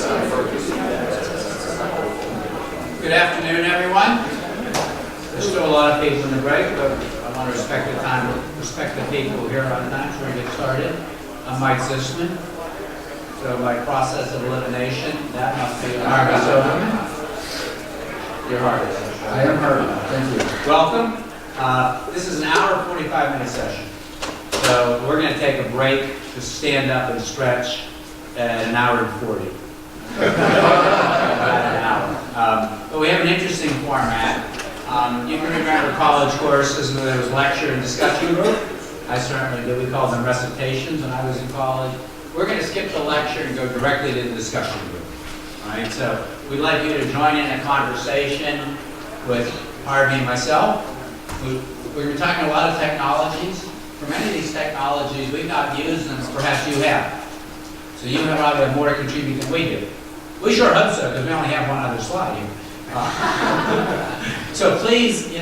Good afternoon, everyone. There's still a lot of people in the break, but I want to respect the time, respect the people here on time so we get started. I'm Mike Zisman. So by process of elimination, that must be Harvey Silverman. You're Harvey. I am Harvey. Thank you. Welcome. This is an hour 45-minute session. So we're going to take a break to stand up and stretch at an hour and 40. About an hour. But we have an interesting format. You can remember college courses where there was lecture and discussion group. I certainly do. We called them recitations when I was in college. We're going to skip the lecture and go directly to the discussion group. All right, so we'd like you to join in a conversation with Harvey and myself. We're talking a lot of technologies. For many of these technologies, we've not used them, perhaps you have. So you probably have more to contribute than we do. We sure hope so, because we only have one other slide here. So please,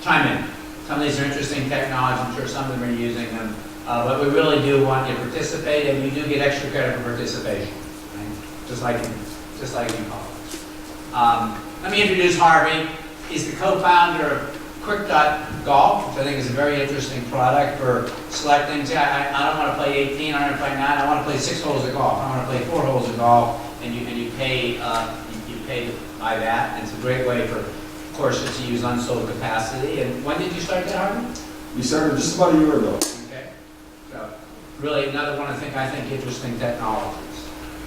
chime in. Some of these are interesting technologies. I'm sure some of them are using them. But we really do want you to participate, and you do get extra credit for participation, right? Just like in college. Let me introduce Harvey. He's the co-founder of Quick.golf, which I think is a very interesting product for selecting. See, I don't want to play 18, I don't want to play 9, I want to play 6 holes of golf. I want to play 4 holes of golf, and you pay by that. And it's a great way for courses to use unsold capacity. And when did you start that, Harvey? We started just about a year ago. Okay. So really another one I think interesting technologies.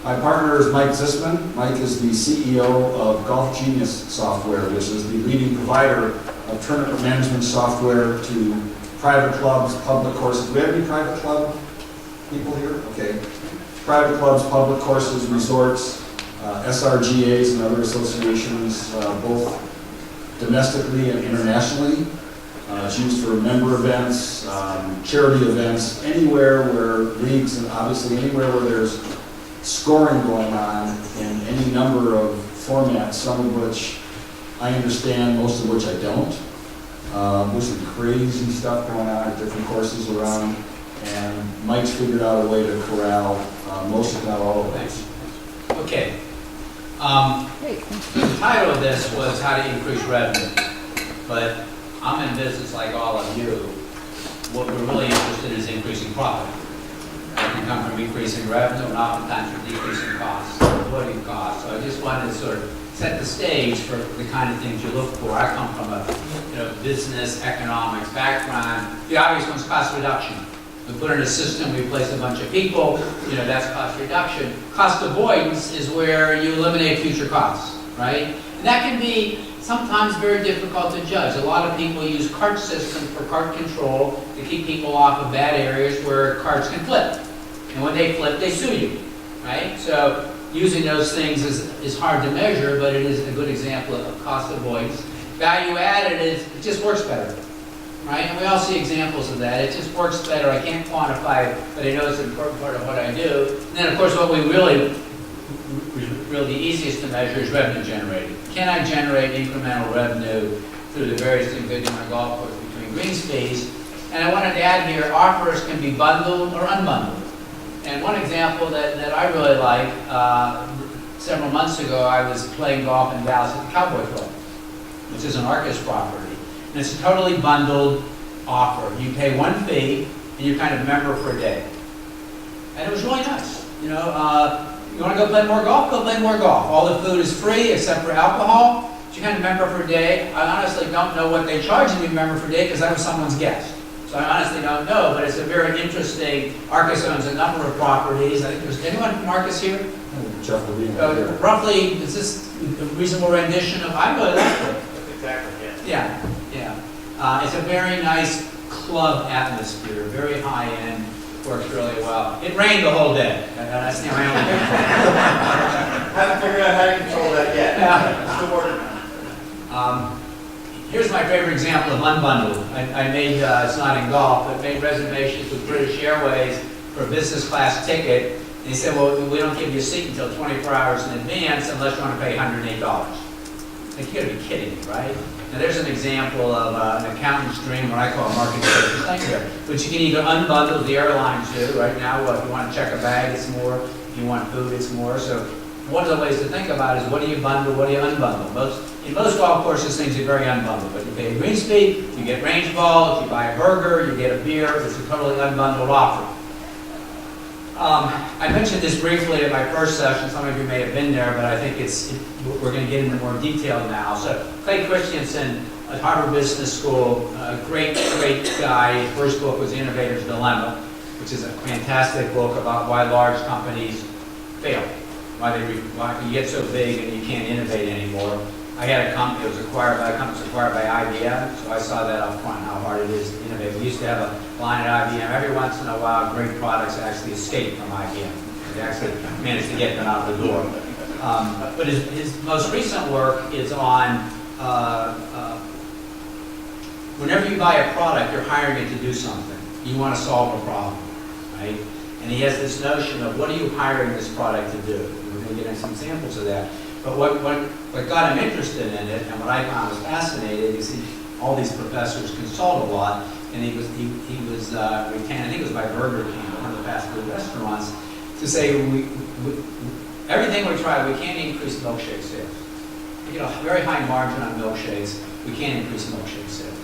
My partner is Mike Zisman. Mike is the CEO of Golf Genius Software, which is the leading provider of tournament management software to private clubs, public courses. Do we have any private club people here? Okay. Private clubs, public courses, resorts, SRGAs and other associations, both domestically and internationally. It's used for member events, charity events, anywhere where leagues, and obviously anywhere where there's scoring going on in any number of formats, some of which I understand, most of which I don't. There's some crazy stuff going on at different courses around, and Mike's figured out a way to corral most, if not all of these. Okay. The title of this was How to Increase Revenue, but I'm in business like all of you. What we're really interested in is increasing profit. It can come from increasing revenue and oftentimes from decreasing costs, avoiding costs. So I just wanted to sort of set the stage for the kind of things you look for. I come from a business economics background. The obvious one's cost reduction. We put in a system, we replace a bunch of people, that's cost reduction. Cost avoidance is where you eliminate future costs, right? And that can be sometimes very difficult to judge. A lot of people use cart systems for cart control to keep people off of bad areas where carts can flip. And when they flip, they sue you, right? So using those things is hard to measure, but it is a good example of cost avoidance. Value added is, it just works better, right? And we all see examples of that. It just works better. I can't quantify it, but I know it's an important part of what I do. And then, of course, what we really the easiest to measure is revenue generated. Can I generate incremental revenue through the various things I do on a golf course between green speeds? And I wanted to add here, offers can be bundled or unbundled. And one example that I really like, several months ago, I was playing golf in Dallas at the Cowboy Club, which is an Arcus property. And it's a totally bundled offer. You pay one fee, and you're kind of a member for a day. And it was really nice. You want to go play more golf? Go play more golf. All the food is free except for alcohol. But you're kind of a member for a day. I honestly don't know what they charge you to be a member for a day because I was someone's guest. So I honestly don't know, but it's a very interesting. Arcus owns a number of properties. I think there's anyone from Arcus here? Jeff Levine. Roughly, is this a reasonable rendition of? I really like it. Exactly. Yeah. Yeah. It's a very nice club atmosphere, very high end. Works really well. It rained the whole day. That's the only thing. Haven't figured out how to control that yet. Yeah. Still working on it. Here's my favorite example of unbundled. I made, it's not in golf, but made reservations with British Airways for a business class ticket. And he said, well, we don't give you a seat until 24 hours in advance unless you want to pay $108. Like, you gotta be kidding me, right? Now there's an example of an accountant's dream, what I call a market nightmare. But you can either unbundle the airlines do. Right now, if you want to check a bag, it's more. If you want food, it's more. So one of the ways to think about it is what do you bundle, what do you unbundle? In most golf courses, things are very unbundled. But you pay a green speed, you get range ball, if you buy a burger, you get a beer. It's a totally unbundled offer. I mentioned this briefly at my first session. Some of you may have been there, but I think we're going to get into more detail now. So Clay Christensen at Harvard Business School, a great guy. His first book was The Innovator's Dilemma, which is a fantastic book about why large companies fail, why you get so big and you can't innovate anymore. I had a company that was acquired by IBM, so I saw that up front, how hard it is to innovate. We used to have a line at IBM, every once in a while, great products actually escape from IBM. They actually managed to get them out the door. But his most recent work is on whenever you buy a product, you're hiring it to do something. You want to solve a problem, right? And he has this notion of what are you hiring this product to do? We're going to get into some examples of that. But what got him interested in it, and what I found was fascinating, is all these professors consult a lot, and he was retained, I think it was by Burger King, one of the fast food restaurants, to say everything we try, we can't increase milkshake sales. We get a very high margin on milkshakes. We can't increase milkshake sales.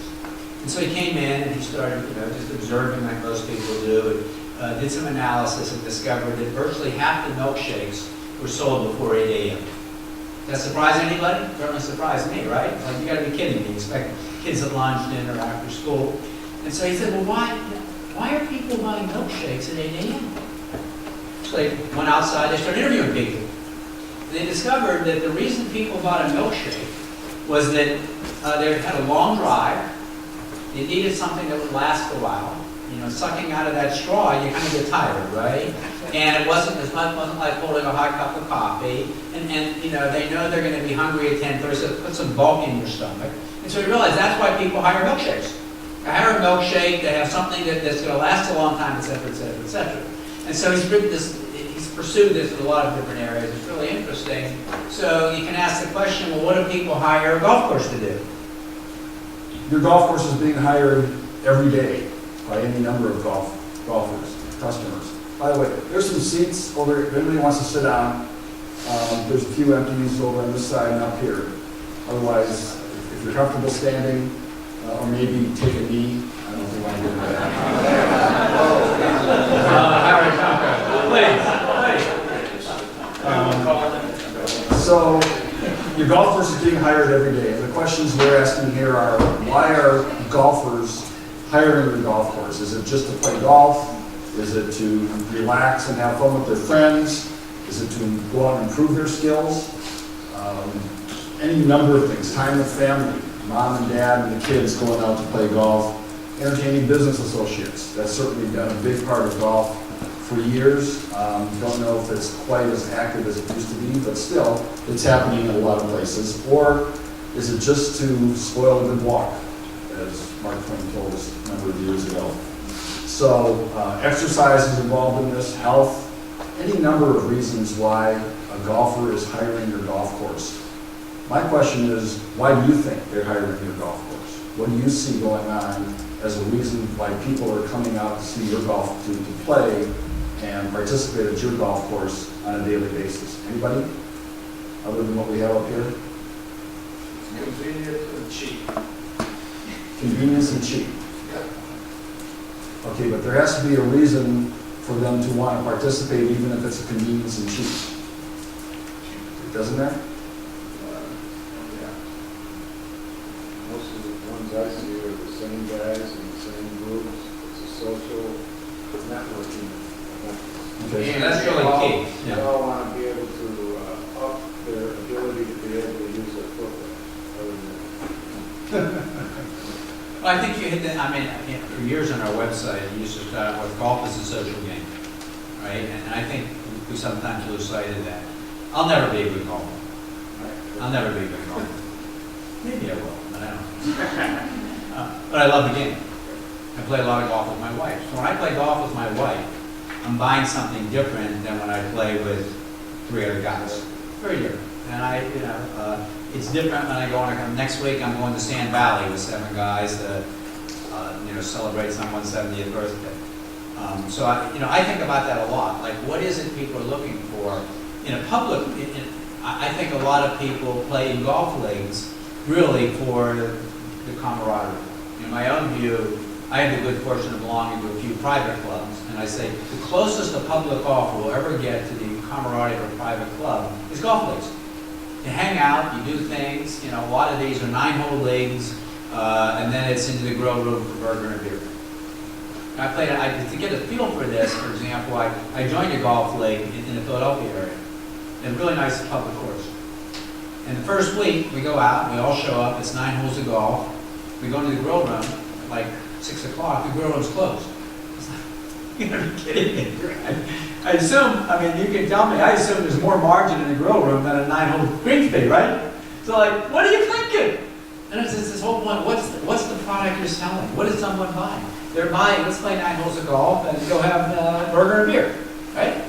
And so he came in and he started, just observing like most people do, and did some analysis and discovered that virtually half the milkshakes were sold before 8 a.m. Does that surprise anybody? Certainly surprised me, right? Like, you gotta be kidding me. You expect kids at lunch, dinner, after school. And so he said, well, why are people buying milkshakes at 8 a.m.? So they went outside, they started interviewing people. And they discovered that the reason people bought a milkshake was that they had a long drive, they needed something that would last a while. Sucking out of that straw, you kind of get tired, right? And it wasn't like holding a hot cup of coffee. And they know they're going to be hungry at 10:30, so put some bulk in your stomach. And so we realized that's why people hire milkshakes. They hire a milkshake, they have something that's going to last a long time, et cetera, et cetera, et cetera. And so he's pursued this in a lot of different areas. It's really interesting. So you can ask the question, well, what do people hire a golf course to do? Your golf course is being hired every day by any number of golfers, customers. By the way, there's some seats over, if anybody wants to sit down, there's a few empties over on this side and up here. Otherwise, if you're comfortable standing, or maybe take a knee, I don't know if you want to do that. So, your golf course is being hired every day. The questions we're asking here are, why are golfers hiring your golf course? Is it just to play golf? Is it to relax and have fun with their friends? Is it to go out and improve their skills? Any number of things. Time with family, mom and dad and the kids going out to play golf. Entertaining business associates. That's certainly been a big part of golf for years. Don't know if it's quite as active as it used to be, but still, it's happening in a lot of places. Or is it just to spoil a good walk, as Mark Twain told us a number of years ago? So exercise is involved in this, health, any number of reasons why a golfer is hiring your golf course. My question is, why do you think they're hiring your golf course? What do you see going on as a reason why people are coming out to see your golf, to play and participate at your golf course on a daily basis? Anybody? Other than what we have up here? Convenient and cheap. Convenience and cheap. Okay, but there has to be a reason for them to want to participate, even if it's a convenience and cheap. Doesn't there? Yeah. Most of the ones I see are the same guys in the same groups. It's a social networking. Okay. Yeah, that's really key. They Yeah. all want to be able to up their ability to be able to use their footwear. Well, I think you hit that. I mean, for years on our website, you used to start out with golf as a social game, right? And I think we sometimes lose sight of that. I'll never be a good golfer. I'll never be a good golfer. Maybe I will, but I don't. But I love the game. I play a lot of golf with my wife. So when I play golf with my wife, I'm buying something different than when I play with 3 other guys. Very different. And it's different when I go on. Next week, I'm going to Sand Valley with 7 guys to, celebrate someone's 70th birthday. So I think about that a lot. Like, what is it people are looking for in a public? I think a lot of people play in golf leagues really for the camaraderie. In my own view, I have the good fortune of belonging to a few private clubs, and I say the closest a public golf will ever get to the camaraderie of a private club is golf leagues. You hang out, you do things. A lot of these are 9-hole leagues, and then it's into the grill room for burger and beer. To get a feel for this, for example, I joined a golf league in the Philadelphia area, in a really nice public course. And the first week, we go out, we all show up, it's 9 holes of golf. We go into the grill room at like 6 o'clock, the grill room's closed. It's like, you gotta be kidding me. I assume, you can tell me, I assume there's more margin in the grill room than a 9-hole green fee, right? So like, what are you thinking? And it's this whole point, what's the product you're selling? What is someone buying? They're buying, let's play 9 holes of golf and go have burger and beer, right?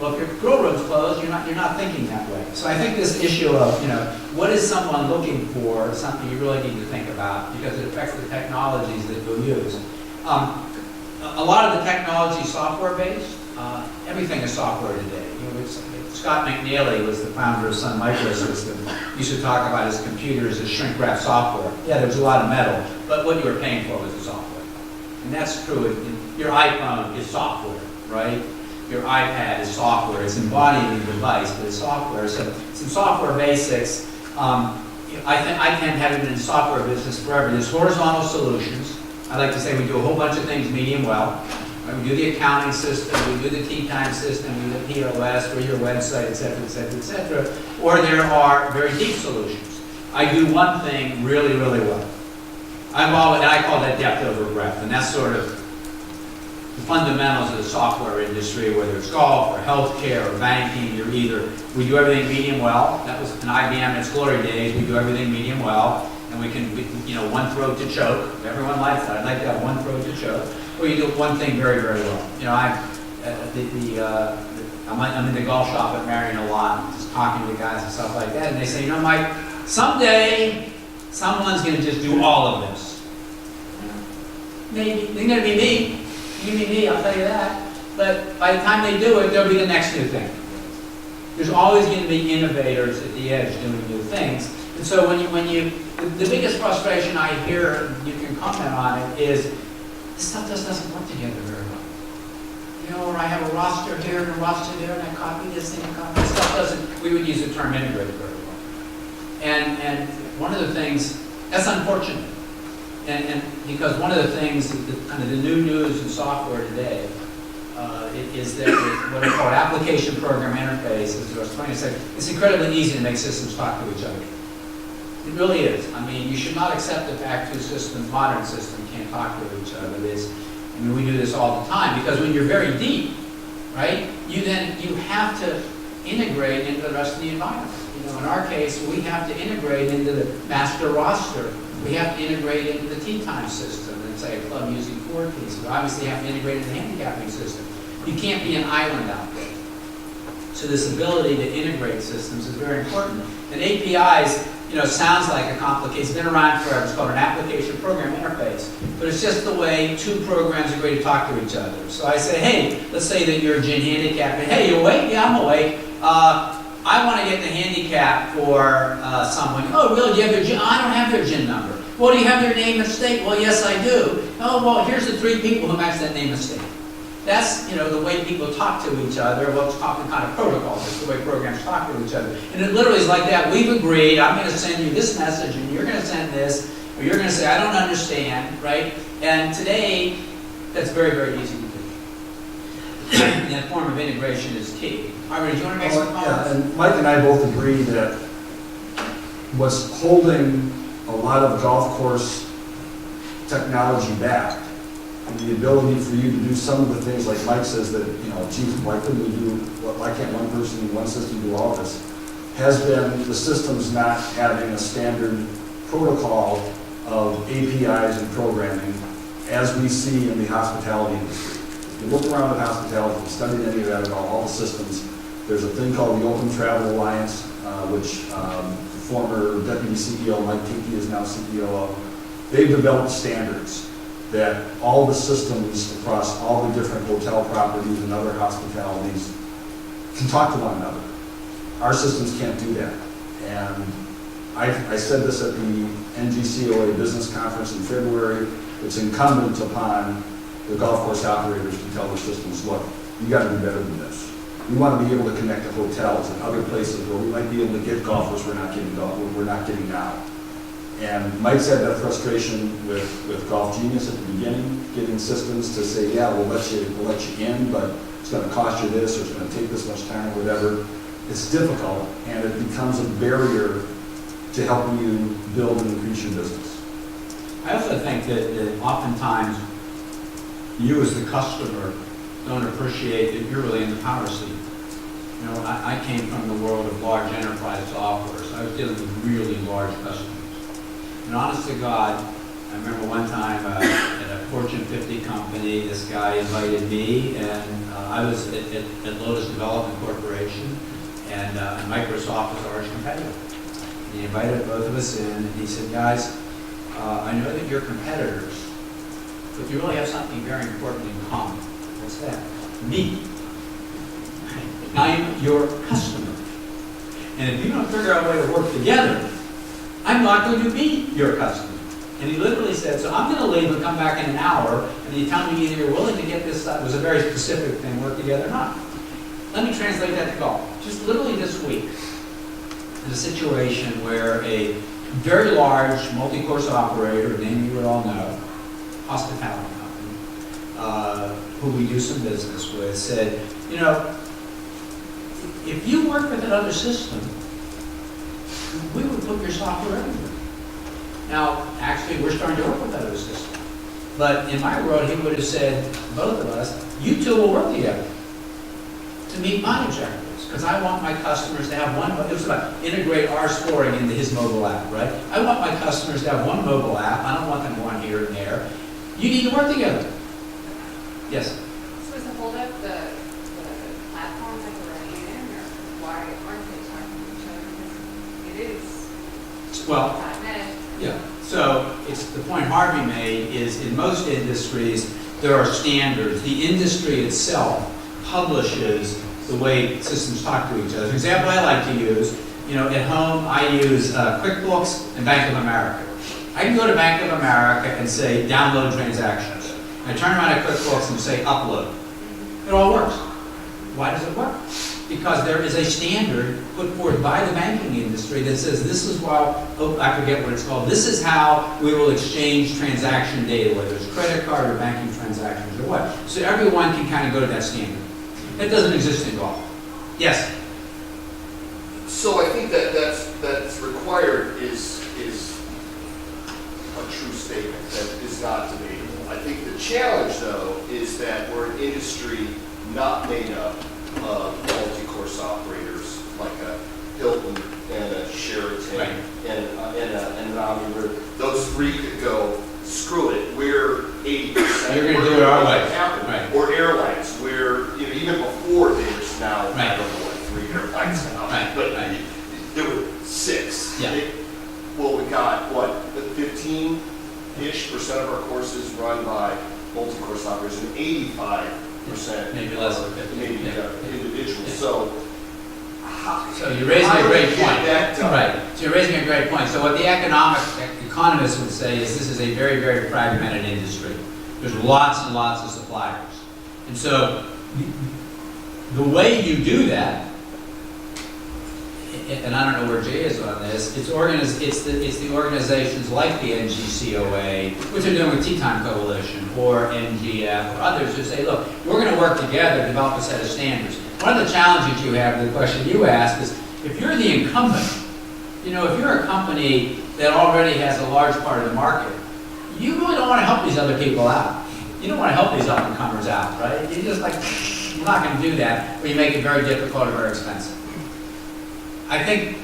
Well, if your grill room's closed, you're not thinking that way. So I think this issue of, what is someone looking for is something you really need to think about because it affects the technologies that you'll use. A lot of the technology is software-based. Everything is software today. Scott McNealy was the founder of Sun Microsystems. He used to talk about his computers as shrink-wrap software. Yeah, there's a lot of metal, but what you were paying for was the software. And that's true. Your iPhone is software, right? Your iPad is software. It's embodying the device, but it's software. So some software basics. I tend to have been in the software business forever. There's horizontal solutions. I like to say we do a whole bunch of things medium well. We do the accounting system, we do the T10 system, we do the POS, for your website, et cetera, et cetera, et cetera. Or there are very deep solutions. I do one thing really, really well. And I call that depth over breadth, and that's sort of the fundamentals of the software industry, whether it's golf or healthcare or banking. We do everything medium well. That was an IBM in its glory days. We do everything medium well, and we can, one throat to choke. Everyone likes that. I'd like to have one throat to choke. Or you do one thing very, very well. I'm in the golf shop at Marion a lot, just talking to guys and stuff like that, and they say, Mike, someday someone's going to just do all of this. Maybe. It's going to be me. It's going to be me, I'll tell you that. But by the time they do it, there'll be the next new thing. There's always going to be innovators at the edge doing new things. And so the biggest frustration I hear, you can comment on it, is this stuff just doesn't work together very well. Or I have a roster here and a roster there, and I copy this thing and copy this stuff doesn't, we would use the term integrated very well. And one of the things, that's unfortunate. And because one of the things, kind of the new news in software today, is that with what are called application program interfaces, or 26, it's incredibly easy to make systems talk to each other. It really is. You should not accept the fact two systems, modern systems, can't talk to each other. We do this all the time because when you're very deep, right, you have to integrate into the rest of the environment. In our case, we have to integrate into the master roster. We have to integrate into the tea time system and say a club using 4 keys. We obviously have to integrate into the handicapping system. You can't be an island out there. So this ability to integrate systems is very important. And APIs, sounds like a complicated, it's been around forever. It's called an application program interface. But it's just the way 2 programs agree to talk to each other. So I say, hey, let's say that you're a gin handicap. Hey, you awake? Yeah, I'm awake. I want to get the handicap for someone. Oh, really? Do you have their gin? I don't have their gin number. Well, do you have their name and state? Well, yes, I do. Oh, well, here's the 3 people who match that name and state. That's, the way people talk to each other, what's called the kind of protocols. It's the way programs talk to each other. And it literally is like that. We've agreed, I'm going to send you this message, and you're going to send this, or you're going to say, I don't understand, right? And today, that's very, very easy to do. And that form of integration is key. Harvey, do you want to make some comments? Yeah, and Mike and I both agree that what's holding a lot of golf course technology back, and the ability for you to do some of the things like Mike says that, geez, why couldn't we do, why can't one person in one system do all this, has been the systems not having a standard protocol of APIs and programming as we see in the hospitality industry. If you look around at hospitality, if you studied any of that about all the systems, there's a thing called the Open Travel Alliance, which the former deputy CEO, Mike Tinky, is now CEO of. They've developed standards. that all the systems across all the different hotel properties and other hospitalities can talk to one another. Our systems can't do that. And I said this at the NGCOA business conference in February. It's incumbent upon the golf course operators to tell their systems, look, you got to do better than this. We want to be able to connect to hotels and other places where we might be able to get golfers we're not getting now. And Mike's had that frustration with Golf Genius at the beginning, getting systems to say, yeah, we'll let you in, but it's going to cost you this, or it's going to take this much time, or whatever. It's difficult, and it becomes a barrier to helping you build and increase your business. I also think that oftentimes you as the customer don't appreciate that you're really in the power seat. You know, I came from the world of large enterprise software, so I was dealing with really large customers. And honest to God, I remember one time at a Fortune 50 company, this guy invited me, and I was at Lotus Development Corporation, and Microsoft was our arch competitor. And he invited both of us in, and he said, guys, I know that you're competitors, but you really have something very important in common. What's that? Me. I'm your customer. And if you don't figure out a way to work together, I'm not going to be your customer. And he literally said, so I'm going to leave and come back in an hour, and you tell me either you're willing to get this stuff, it was a very specific thing, work together or not. Let me translate that to golf. Just literally this week, in a situation where a very large multi-course operator, a name you would all know, hospitality company, who we do some business with, said, you know, if you work with another system, we would put your software everywhere. Now, actually, we're starting to work with other systems. But in my world, he would have said, both of us, you two will work together to meet my objectives. Because I want my customers to have one, it was about integrate our scoring into his mobile app, right? I want my customers to have one mobile app. I don't want them going here and there. You need to work together. Yes? So is the holdup the platforms that we're running in, or why aren't they talking to each other? Because it is Well, .NET. yeah. So it's the point Harvey made is in most industries, there are standards. The industry itself publishes the way systems talk to each other. An example I like to use, you know, at home I use QuickBooks and Bank of America. I can go to Bank of America and say download transactions. I turn around at QuickBooks and say upload. It all works. Why does it work? Because there is a standard put forth by the banking industry that says this is how, I forget what it's called, this is how we will exchange transaction data, whether it's credit card or banking transactions or what. So everyone can kind of go to that standard. That doesn't exist in golf. Yes? So I think that's required is a true statement that is not debatable. I think the challenge, though, is that we're an industry not made up of multi-course operators like a Hilton and a Sheraton Right. and an Omni. Those three could go, screw it, we're 80%. You're gonna do it our way. Right. Or airlines, where even before there's now, I Right. don't know what, 3 airlines now, Right. but Right. there were 6. Yeah. Well, we got, what, 15-ish% of our courses run by multi-course operators, and 85%. Maybe less than 50. Maybe Yeah. individuals, Yeah. so. So you're raising a great point. How do we get that done? Right. So you're raising a great point. So what the economists would say is this is a very, very fragmented industry. There's lots and lots of suppliers. And so the way you do that, and I don't know where Jay is on this, it's the organizations like the NGCOA, which are doing with T10 Coalition, or NGF, or others who say, look, we're going to work together to develop a set of standards. One of the challenges you have, the question you asked, is if you're the incumbent, you know, if you're a company that already has a large part of the market, you really don't want to help these other people out. You don't want to help these up-and-comers out, right? You're just like, you're not going to do that, or you make it very difficult or very expensive. I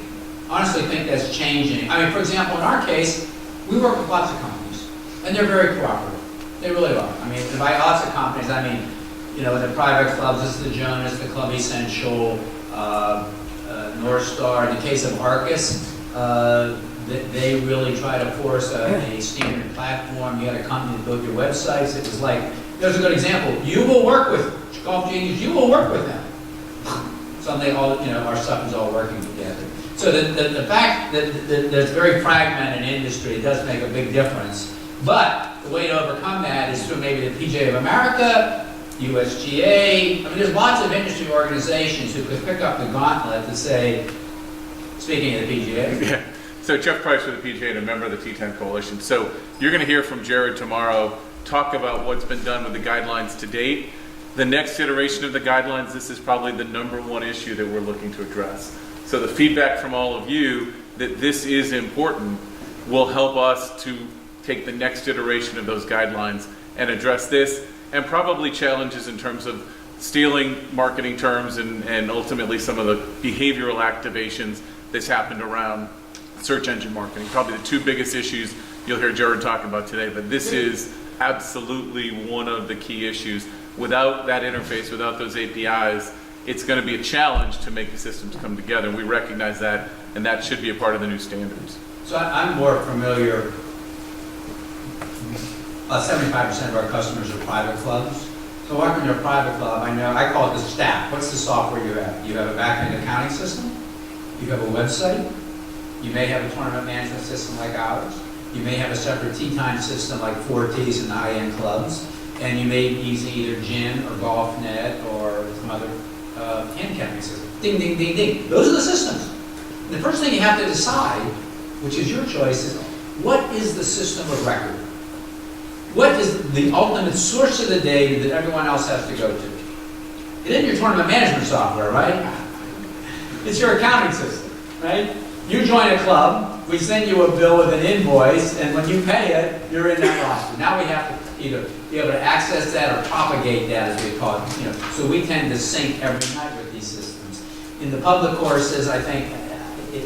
honestly think that's changing. I mean, for example, in our case, we work with lots of companies, and they're very cooperative. They really are. I mean, by lots of companies, I mean, you know, the private clubs, this is the Jonas, the Club Essential, North Star. In the case of Arcus, they really try to force a standard platform. You had a company that built your websites. It was like, there's a good example. You will work with Golf Genius. You will work with them. Someday, all our stuff is all working together. So the fact that there's very fragmented industry does make a big difference. But the way to overcome that is through maybe the PGA of America, USGA. I mean, there's lots of industry organizations who could pick up the gauntlet to say, speaking of the PGA. Yeah. So Jeff Price with the PGA and a member of the T10 Coalition. So you're going to hear from Jared tomorrow, talk about what's been done with the guidelines to date. The next iteration of the guidelines, this is probably the #1 issue that we're looking to address. So the feedback from all of you that this is important will help us to take the next iteration of those guidelines and address this, and probably challenges in terms of stealing marketing terms and ultimately some of the behavioral activations that's happened around search engine marketing. Probably the 2 biggest issues you'll hear Jared talk about today, but this is absolutely one of the key issues. Without that interface, without those APIs, it's going to be a challenge to make the systems come together. We recognize that, and that should be a part of the new standards. So I'm more familiar, 75% of our customers are private clubs. So walking into a private club, I call it the stack. What's the software you have? You have a back-end accounting system, you have a website, you may have a tournament management system like ours, you may have a separate tee time system like 4Ts and high-end clubs, and you may use either Gin or GolfNet or some other handicapping system. Ding, ding, ding, ding. Those are the systems. And the first thing you have to decide, which is your choice, is what is the system of record? What is the ultimate source of the data that everyone else has to go to? It isn't your tournament management software, right? It's your accounting system, right? You join a club, we send you a bill with an invoice, and when you pay it, you're in that roster. Now we have to either be able to access that or propagate that, as we call it. So we tend to sync every night with these systems. In the public courses, I think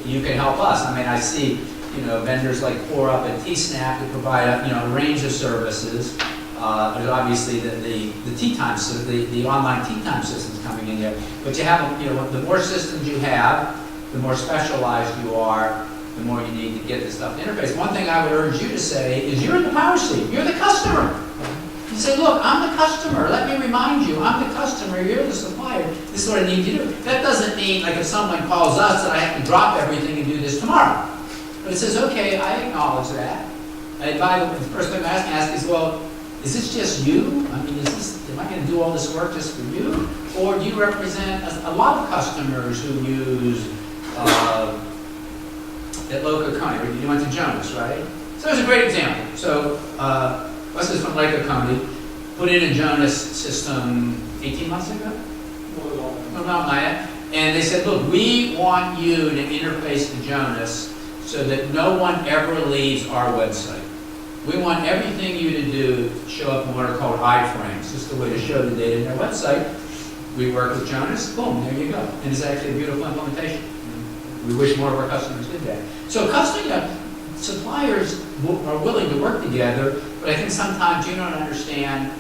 you can help us. I mean, I see vendors like Pour Up and T-Snap that provide a range of services. There's obviously the tee time, the online tee time systems coming in there. But you have, the more systems you have, the more specialized you are, the more you need to get this stuff to interface. One thing I would urge you to say is you're in the power seat. You're the customer. You say, look, I'm the customer. Let me remind you, I'm the customer. You're the supplier. This is what I need to do. That doesn't mean, like if someone calls us, that I have to drop everything and do this tomorrow. But it says, okay, I acknowledge that. And by the way, the first thing I'm asking is, well, is this just you? I mean, am I going to do all this work just for you? Or do you represent a lot of customers who use at local county? You went to Jonas, right? So there's a great example. So us is from Lake Oconee, put in a Jonas system 18 months ago? No, not yet. And they said, look, we want you to interface to Jonas so that no one ever leaves our website. We want everything you to do show up in what are called iframes, just a way to show the data in their website. We work with Jonas, boom, there you go. And it's actually a beautiful implementation. We wish more of our customers did that. So suppliers are willing to work together, but I think sometimes you don't understand,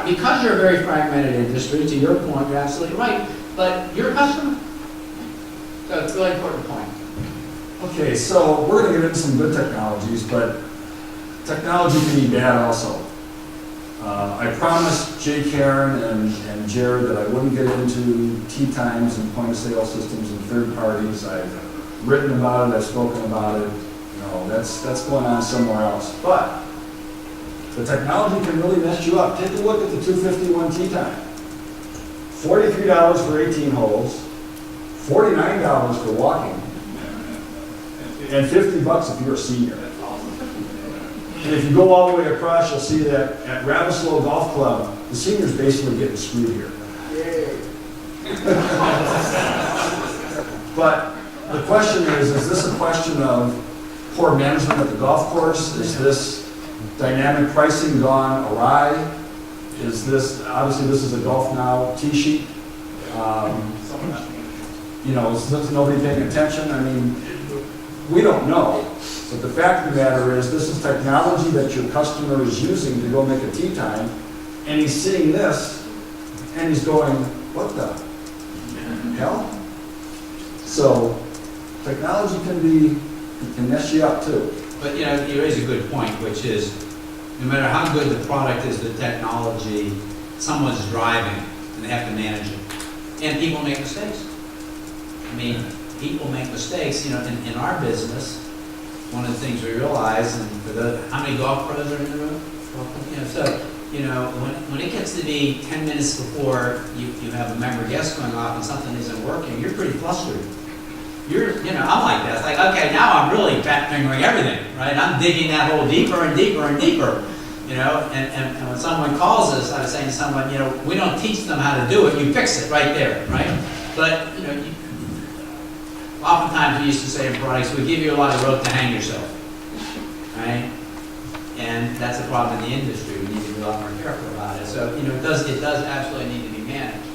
because you're a very fragmented industry, to your point, you're absolutely right, but you're a customer. So it's a really important point. Okay, so we're going to get into some good technologies, but technology can be bad also. I promised Jay Karen and Jared that I wouldn't get into tee times and point of sale systems and third parties. I've written about it, I've spoken about it. That's going on somewhere else. But the technology can really mess you up. Take a look at the 251 tee time. $43 for 18 holes, $49 for walking, and $50 if you're a senior. And if you go all the way across, you'll see that at Ravislow Golf Club, the seniors basically getting screwed here. But the question is this a question of poor management at the golf course? Is this dynamic pricing gone awry? Is this, obviously this is a Golf Now tee sheet. Is nobody paying attention? I mean, we don't know. But the fact of the matter is, this is technology that your customer is using to go make a tee time, and he's seeing this, and he's going, what the hell? So, technology can be It can mess you up too. But, you know, you raise a good point, which is, no matter how good the product is, the technology, someone's driving, and they have to manage it. And people make mistakes. I mean, people make mistakes, you know, in our business. One of the things we realize, and for the, how many golf pros are in the room? You know, so, you know, when it gets to be 10 minutes before you have a member guest going off and something isn't working, you're pretty flustered. You know, I'm like that. It's like, okay, now I'm really fat fingering everything, right? I'm digging that hole deeper and deeper and deeper, you know, and when someone calls us, I was saying to someone, you know, we don't teach them how to do it, you fix it right there, right? But, you know, oftentimes we used to say in products, we give you a lot of rope to hang yourself, right? And that's a problem in the industry. We need to be a lot more careful about it. So, you know, it does absolutely need to be managed.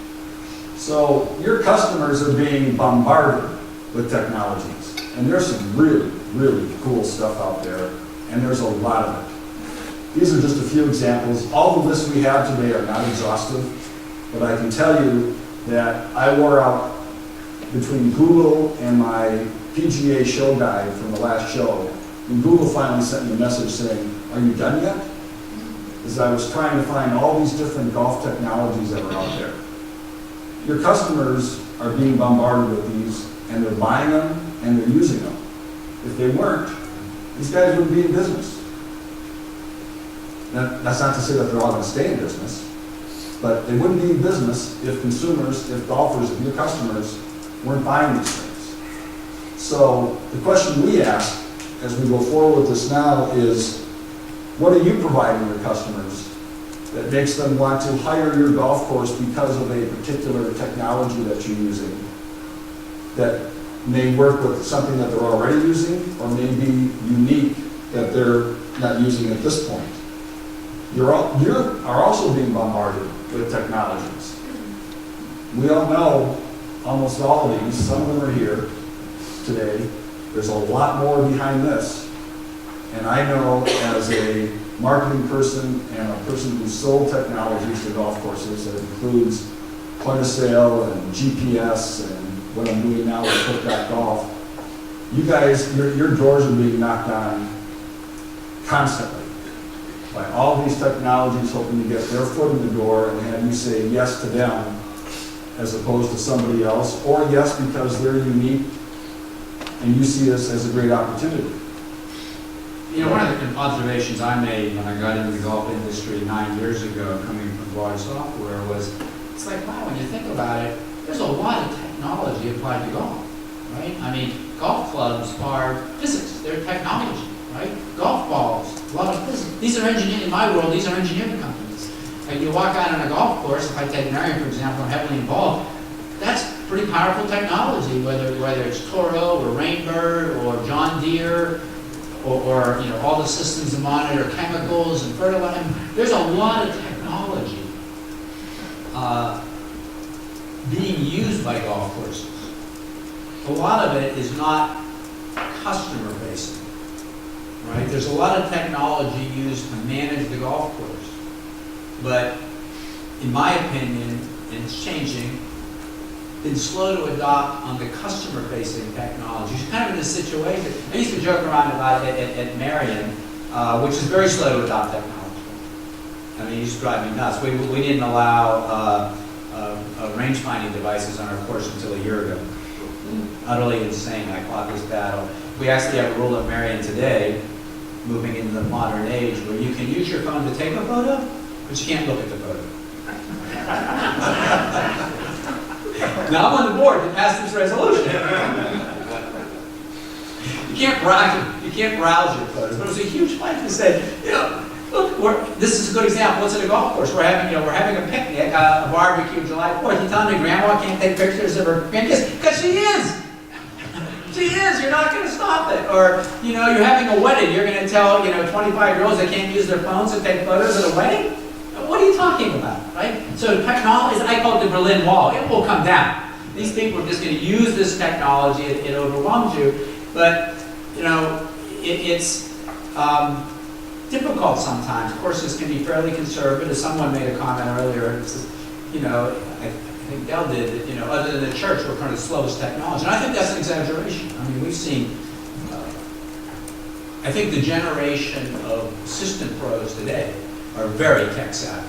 So your customers are being bombarded with technologies. And there's some really, really cool stuff out there, and there's a lot of it. These are just a few examples. All the lists we have today are not exhaustive, but I can tell you that I wore out between Google and my PGA show guide from the last show, and Google finally sent me a message saying, "Are you done yet?" As I was trying to find all these different golf technologies that are out there. Your customers are being bombarded with these, and they're buying them, and they're using them. If they weren't, these guys wouldn't be in business. Now, that's not to say that they're all going to stay in business, but they wouldn't be in business if consumers, if golfers, if your customers weren't buying these things. So the question we ask as we go forward with this now is, what are you providing your customers that makes them want to hire your golf course because of a particular technology that you're using that may work with something that they're already using or may be unique that they're not using at this point? You are also being bombarded with technologies. We all know almost all of these. Some of them are here today. There's a lot more behind this. And I know as a marketing person and a person who sold technologies to golf courses that includes point of sale and GPS and what I'm doing now with Click.golf, you guys, your doors are being knocked on constantly by all these technologies hoping to get their foot in the door and have you say yes to them as opposed to somebody else, or yes because they're unique and you see this as a great opportunity. You know, one of the observations I made when I got into the golf industry 9 years ago, coming from large software, was it's like, wow, when you think about it, there's a lot of technology applied to golf, right? I mean, golf clubs are physics, they're technology, right? Golf balls, a lot of physics. These are engineering, in my world, these are engineering companies. Like you walk out on a golf course, if I take Marion, for example, I'm heavily involved, that's pretty powerful technology, whether it's Toro or Rainbird or John Deere or you know, all the systems to monitor chemicals and fertilizer. There's a lot of technology being used by golf courses. A lot of it is not customer facing, right? There's a lot of technology used to manage the golf course. But in my opinion, and it's changing, been slow to adopt on the customer-facing technology. You're kind of in a situation, I used to joke around about it at Marion, which is very slow to adopt technology. I mean, it used to drive me nuts. We didn't allow range-finding devices on our course until a year ago. Utterly insane. I fought this battle. We actually have a rule at Marion today, moving into the modern age, where you can use your phone to take a photo, but you can't look at the photo. Now I'm on the board to pass this resolution. You can't browse your photos. But it was a huge fight to say, you know, look, this is a good example. What's at a golf course? We're having a picnic, a barbecue, July 4th. You're telling me Grandma can't take pictures of her grandkids? Because she is. She is. You're not going to stop it. Or, you know, you're having a wedding. You're going to tell, 25-year-olds they can't use their phones to take photos at a wedding? What are you talking about, right? So technology, I call it the Berlin Wall. It will come down. These people are just going to use this technology. It overwhelms you. But, it's difficult sometimes. Courses can be fairly conservative. Someone made a comment earlier. Says, I think Dell did, that, other than the church, we're kind of the slowest technology. And I think that's an exaggeration. I mean, we've seen I think the generation of assistant pros today are very tech savvy,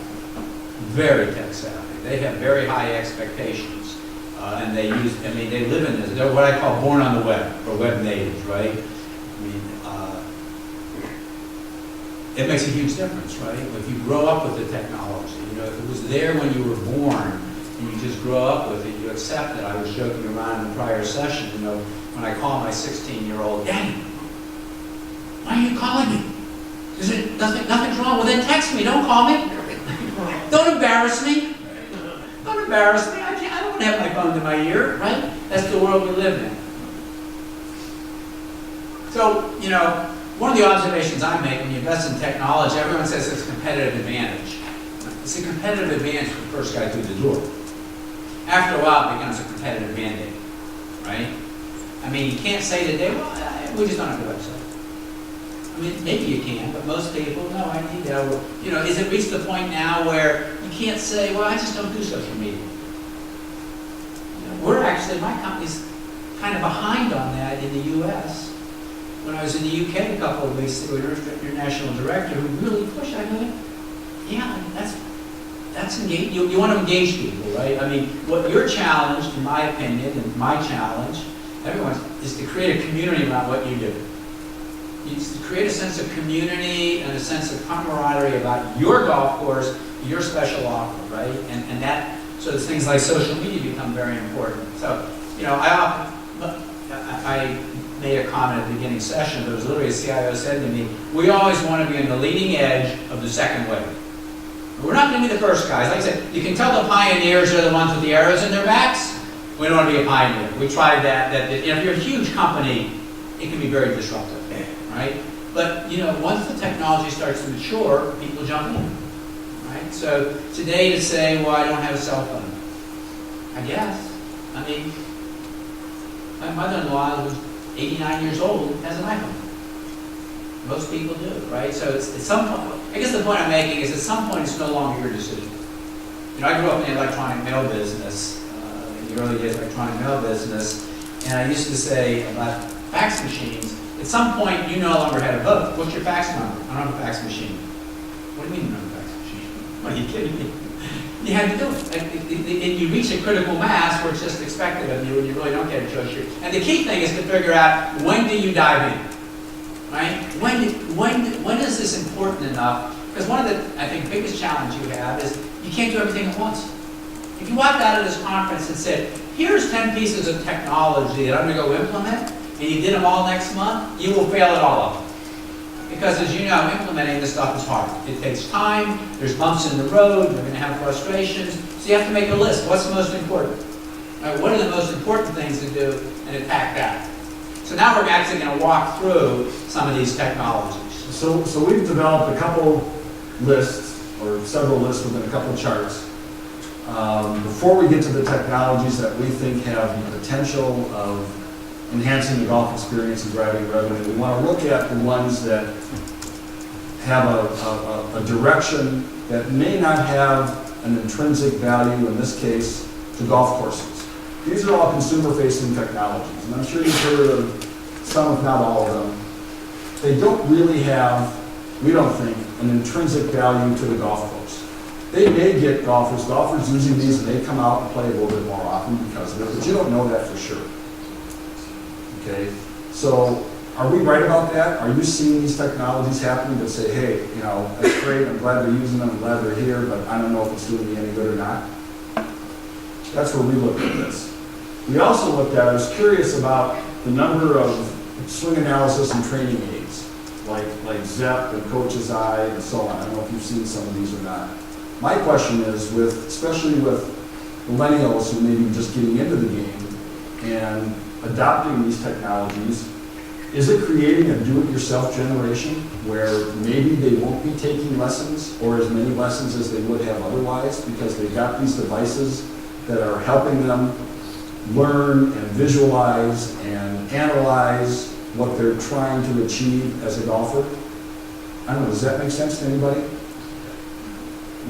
very tech savvy. They have very high expectations, and they use, I mean, they live in this. They're what I call born on the web, or web natives, right? I mean, it makes a huge difference, right? If you grow up with the technology, you know, if it was there when you were born, and you just grow up with it, you accept it. I was joking around in the prior session, you know, when I call my 16-year-old, Daddy, why are you calling me? Is it nothing's wrong? Well, then text me. Don't call me. Don't embarrass me. Don't embarrass me. I don't want to have my phone to my ear, right? That's the world we live in. So, you know, one of the observations I make when you invest in technology, everyone says it's a competitive advantage. It's a competitive advantage for the first guy through the door. After a while, it becomes a competitive mandate, right? I mean, you can't say today, well, we just don't have a website. I mean, maybe you can, but most people, no, I need that. Or, you know, is it reached the point now where you can't say, well, I just don't do social media? You know, we're actually, my company's kind of behind on that in the U.S. When I was in the UK a couple of weeks ago, our international director who really pushed, I go, yeah, that's engage. You want to engage people, right? I mean, what your challenge, in my opinion, and my challenge, everyone's, is to create a community around what you do. It's to create a sense of community and a sense of camaraderie about your golf course, your special offer, right? And that, so things like social media become very important. So, you know, I made a comment at the beginning session, there was literally a CIO said to me, we always want to be on the leading edge of the second wave. We're not going to be the first guys. Like I said, you can tell the pioneers are the ones with the arrows in their backs. We don't want to be a pioneer. We tried that you know, if you're a huge company, it can be very disruptive. Right? But, you know, once the technology starts to mature, people jump in, right? So today to say, well, I don't have a cell phone, I guess. I mean, my mother-in-law, who's 89 years old, has an iPhone. Most people do, right? So it's at some point, I guess the point I'm making is at some point it's no longer your decision. You know, I grew up in the electronic mail business, in the early days of electronic mail business, and I used to say about fax machines, at some point, you no longer had a vote. What's your fax number? I don't have a fax machine. What do you mean you don't have a fax machine? What are you kidding me? You had to do it. And you reach a critical mass where it's just expected of you and you really don't get a choice. And the key thing is to figure out, when do you dive in? Right? When is this important enough? Because one of the, I think, biggest challenge you have is you can't do everything at once. If you walked out of this conference and said, here's 10 pieces of technology that I'm going to go implement, and you did them all next month, you will fail at all of them. Because as you know, implementing this stuff is hard. It takes time, there's bumps in the road, you're going to have frustrations, so you have to make a list. What's the most important? Right, what are the most important things to do, and attack that? So now we're actually going to walk through some of these technologies. So we've developed a couple lists, or several lists within a couple charts. Before we get to the technologies that we think have the potential of enhancing the golf experience and driving revenue, we want to look at the ones that have a direction that may not have an intrinsic value, in this case, to golf courses. These are all consumer-facing technologies, and I'm sure you've heard of some, if not all of them. They don't really have, we don't think, an intrinsic value to the golf course. They may get golfers using these, and they come out and play a little bit more often because of it, but you don't know that for sure. Okay, so are we right about that? Are you seeing these technologies happening that say, hey, you know, that's great, I'm glad they're using them, I'm glad they're here, but I don't know if it's doing me any good or not? That's where we looked at this. We also looked at, I was curious about the number of swing analysis and training aids, like ZEP and Coach's Eye and so on. I don't know if you've seen some of these or not. My question is, especially with millennials who may be just getting into the game and adopting these technologies, is it creating a do-it-yourself generation where maybe they won't be taking lessons or as many lessons as they would have otherwise because they've got these devices that are helping them learn and visualize and analyze what they're trying to achieve as a golfer? I don't know, does that make sense to anybody?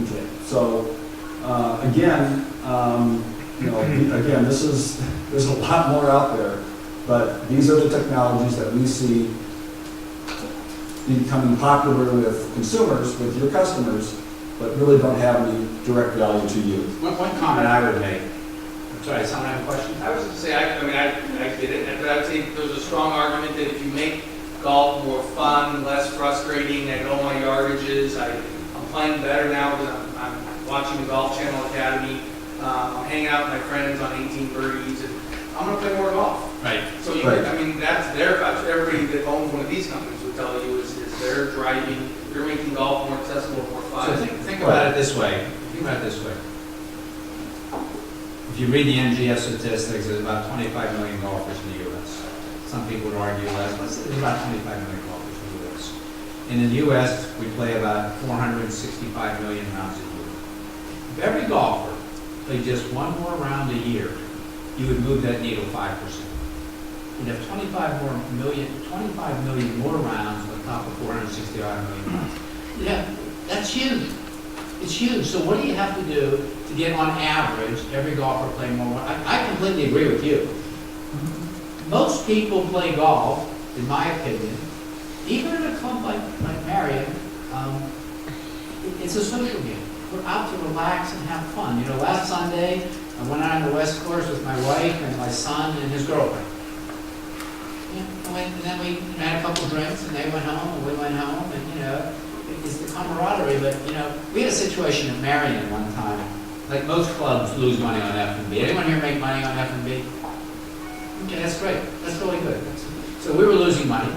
Okay, so again, there's a lot more out there, but these are the technologies that we see becoming popular with consumers, with your customers, but really don't have any direct value to you. One comment I would make, I'm sorry, someone have a question? I was going to say, I get it, but I would say there's a strong argument that if you make golf more fun, less frustrating, I get all my yardages, I'm playing better now because I'm watching the Golf Channel Academy, I'm hanging out with my friends on 18 birdies, and I'm going to play more golf. Right. So, Right. I mean, that's everybody that owns one of these companies would tell you is they're driving, they're making golf more accessible, more So fun. think about it this way. Think about it this way. If you read the NGS statistics, there's about 25 million golfers in the U.S. Some people would argue less, but there's about 25 million golfers in the U.S. In the U.S., we play about 465 million rounds a year. If every golfer played just one more round a year, you would move that needle 5%. You'd have 25 million more rounds on top of 465 million rounds. Yeah, that's huge. It's huge. So what do you have to do to get on average every golfer playing more? I completely agree with you. Most people play golf, in my opinion, even in a club like Marion, it's a social game. We're out to relax and have fun. You know, last Sunday, I went out on the West Course with my wife and my son and his girlfriend. And then we had a couple drinks and they went home and we went home and, you know, it's the camaraderie. But, you know, we had a situation at Marion one time. Like most clubs lose money on F&B. Anyone here make money on F&B? Okay, that's great. That's really good. So we were losing money.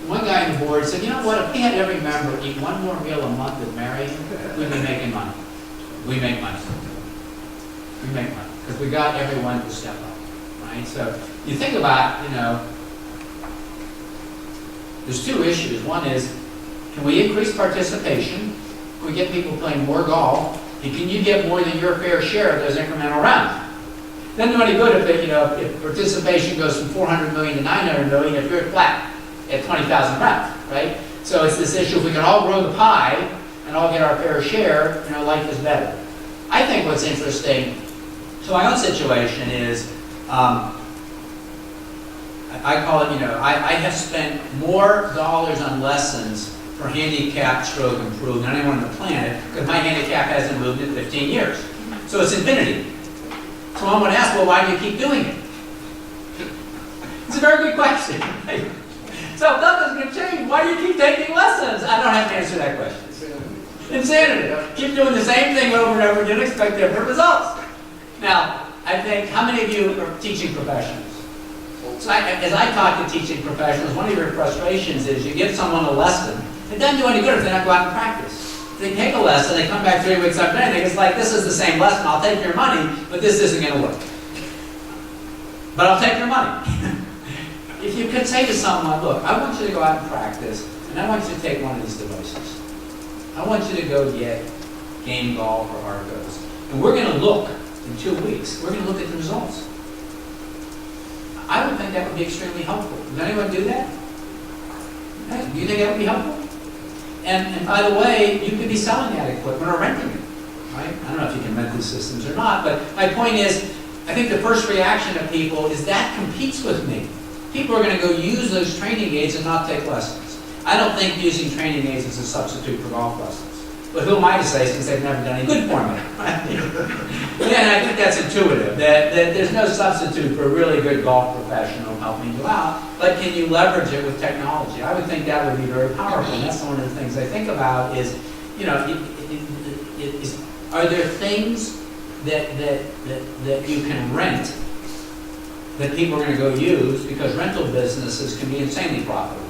One guy on the board said, you know what, if we had every member eat one more meal a month at Marion, we'd be making money. We make money. We make money. Because we got everyone to step up, right? So you think about, you know, there's two issues. One is, can we increase participation? Can we get people playing more golf? And can you get more than your fair share of those incremental rounds? Doesn't do any good if, if participation goes from 400 million to 900 million if you're flat at 20,000 rounds, right? So it's this issue, if we can all grow the pie and all get our fair share, you know, life is better. I think what's interesting, so my own situation is, I call it, you know, I have spent more dollars on lessons for handicap stroke improved than anyone on the planet because my handicap hasn't moved in 15 years. So it's infinity. So I'm going to ask, well, why do you keep doing it? It's a very good question. So if nothing's going to change, why do you keep taking lessons? I don't have to answer that question. Insanity. Keep doing the same thing over and over again, expect different results. Now, I think, how many of you are teaching professionals? So as I talk to teaching professionals, one of your frustrations is you give someone a lesson. It doesn't do any good if they don't go out and practice. If they take a lesson, they come back 3 weeks after anything, it's like, this is the same lesson, I'll take your money, but this isn't going to work. But I'll take your money. If you could say to someone, look, I want you to go out and practice, and I want you to take one of these devices. I want you to go get Game Golf or Arcos. And we're going to look, in 2 weeks, we're going to look at the results. I would think that would be extremely helpful. Does anyone do that? Hey, do you think that would be helpful? And by the way, you could be selling that equipment or renting it, right? I don't know if you can rent these systems or not, but my point is, I think the first reaction of people is that competes with me. People are going to go use those training aids and not take lessons. I don't think using training aids is a substitute for golf lessons. But who am I to say since they've never done any good for me? Yeah, and I think that's intuitive, that there's no substitute for a really good golf professional helping you out, but can you leverage it with technology? I would think that would be very powerful, and that's one of the things I think about is, you know, are there things that you can rent that people are going to go use, because rental businesses can be insanely profitable.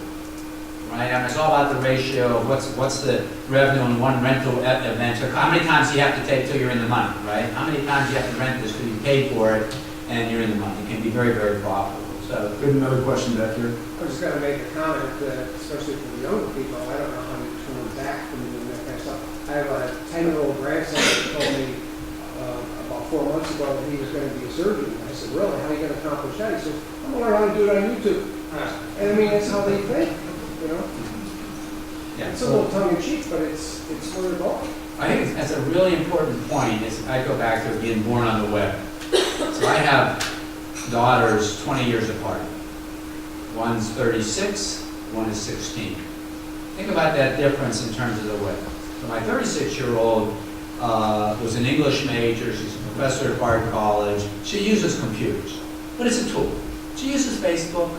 Right? I mean, it's all about the ratio of what's the revenue in one rental event. So how many times do you have to take till you're in the money, right? How many times do you have to rent this till you paid for it and you're in the money? It can be very, very profitable. So, Good, another question back here. I was just going to make a comment that, especially for the younger people, I don't know how to turn back from doing that kind of stuff. I have a 10-year-old grandson that told me about 4 months ago that he was going to be a surgeon. I said, really? How are you going to accomplish that? He said, I'm going to learn how to do it on YouTube. And I mean, that's how they think, you know? yeah. It's a little tongue-in-cheek, but it's where they're going. I think that's a really important point. Is I go back to being born on the web. So I have daughters 20 years apart. One's 36, one is 16. think about that difference in terms of the way. So my 36-year-old was an English major. She's a professor at Bard College. She uses computers, but it's a tool. She uses Facebook.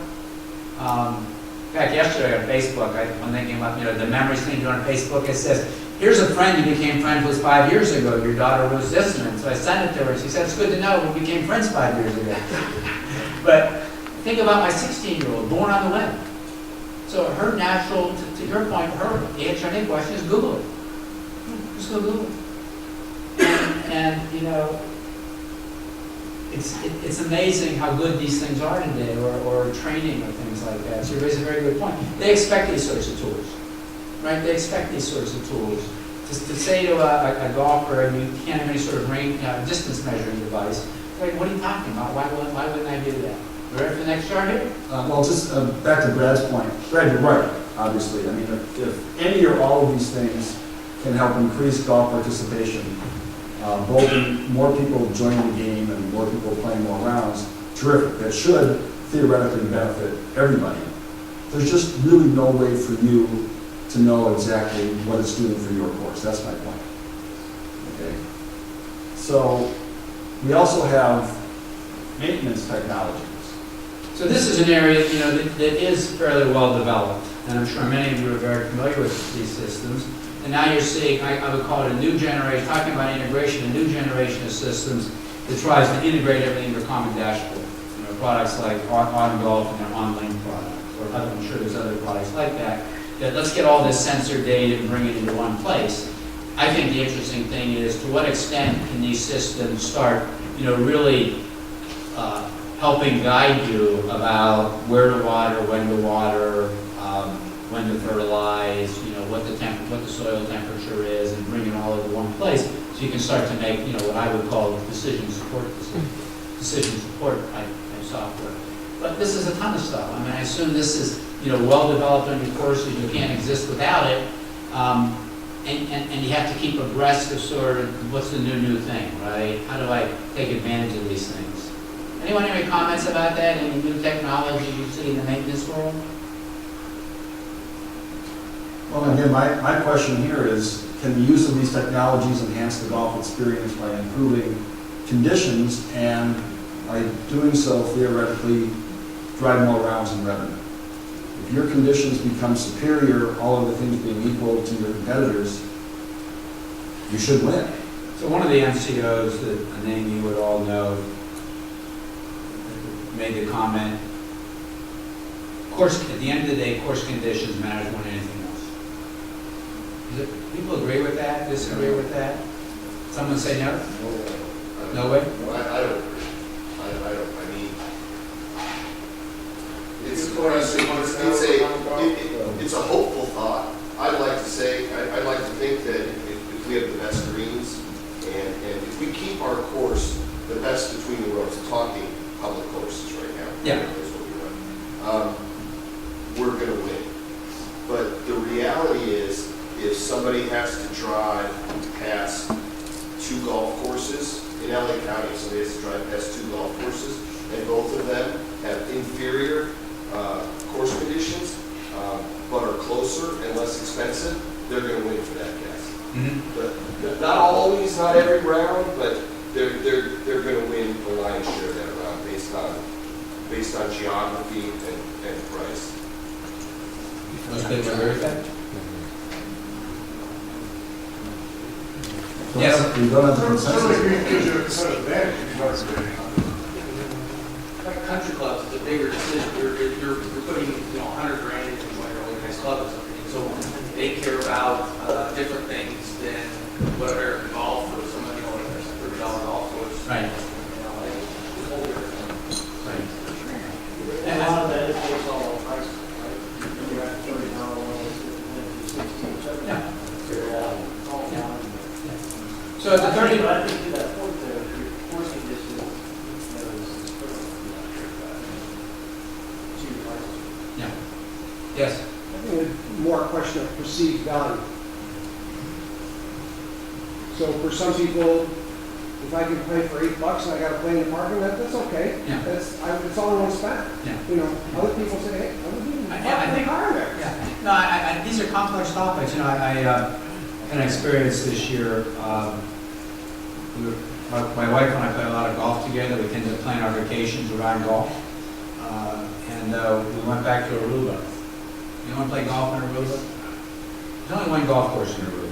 In fact, yesterday on Facebook, when they came up, the memories thing on Facebook, it says, here's a friend you became friends with 5 years ago. Your daughter was this one. So I sent it to her. She said, it's good to know we became friends 5 years ago. But think about my 16-year-old, born on the web. So her natural, to your point, her answer to any question is Google it. Just go Google it. And it's amazing how good these things are today, or training or things like that. So you raise a very good point. They expect these sorts of tools, right? They expect these sorts of tools. Just to say to a golfer, and you can't have any sort of distance measuring device, like, what are you talking about? Why wouldn't I do that? Ready for the next chart here? Well, just back to Brad's point. Brad, you're right, obviously. I mean, if any or all of these things can help increase golf participation, both in more people joining the game and more people playing more rounds, terrific. That should theoretically benefit everybody. There's just really no way for you to know exactly what it's doing for your course. That's my point. Okay. So we also have maintenance technologies. So this is an area, that is fairly well developed, and I'm sure many of you are very familiar with these systems. And now you're seeing, I would call it a new generation, talking about integration, a new generation of systems that tries to integrate everything into a common dashboard. Products like On Golf and their OnLink product, or I'm sure there's other products like that. That let's get all this sensor data and bring it into one place. I think the interesting thing is, to what extent can these systems start, really helping guide you about where to water, when to fertilize, what the soil temperature is, and bring it all into one place, so you can start to make, what I would call decision support type software. But this is a ton of stuff. I mean, I assume this is, well developed on your courses. You can't exist without it, and you have to keep abreast of sort of what's the new thing, right? How do I take advantage of these things? Anyone have any comments about that? Any new technology you see in the maintenance world? Well, again, my question here is, can the use of these technologies enhance the golf experience by improving conditions, and by doing so, theoretically, drive more rounds and revenue? If your conditions become superior, all of the things being equal to your competitors, you should win. So one of the NCOs, that a name you would all know, made the comment, at the end of the day, course conditions matter more than anything else. People agree with that, disagree with that? Someone say no? No way? I don't agree. I mean, it's a hopeful thought. I'd like to think that if we have the best greens, and if we keep our course the best between the rows, talking public courses right now, yeah, that's what we run, we're going to win. But the reality is, if somebody has to drive past 2 golf courses in LA County, somebody has to drive past 2 golf courses, and both of them have inferior course conditions, but are closer and less expensive, they're going to win for that guess. Mm-hmm. But not always, not every round, but they're going to win the lion's share of that round based on geography and price. Most people agree with that? Yes. You don't have the Some of consensus. the green gives you a competitive advantage if you start today. Like country clubs, it's a bigger decision. You're putting, $100 grand into one of your really nice club or something. And so they care about different things than whether golf or someone, like a $30 golf course. Right. It's a whole different thing. Right. And a lot of that is based on price, right? You're at $30, $60, Yeah. $70. So at the 30, I think to that point there, your course condition is critical. Cheap prices. yeah. Yes. I think it's more a question of perceived value. So for some people, if I can play for $8 and I got to play in the parking lot, that's okay. Yeah. That's all I want to spend. Yeah. Other people say, hey, I would even I park in the think- car there. Yeah. No, these these are complex topics. You know, I had an experience this year. My wife and I play a lot of golf together. We tend to plan our vacations around golf. We went back to Aruba. You want to play golf in Aruba? There's only one golf course in Aruba.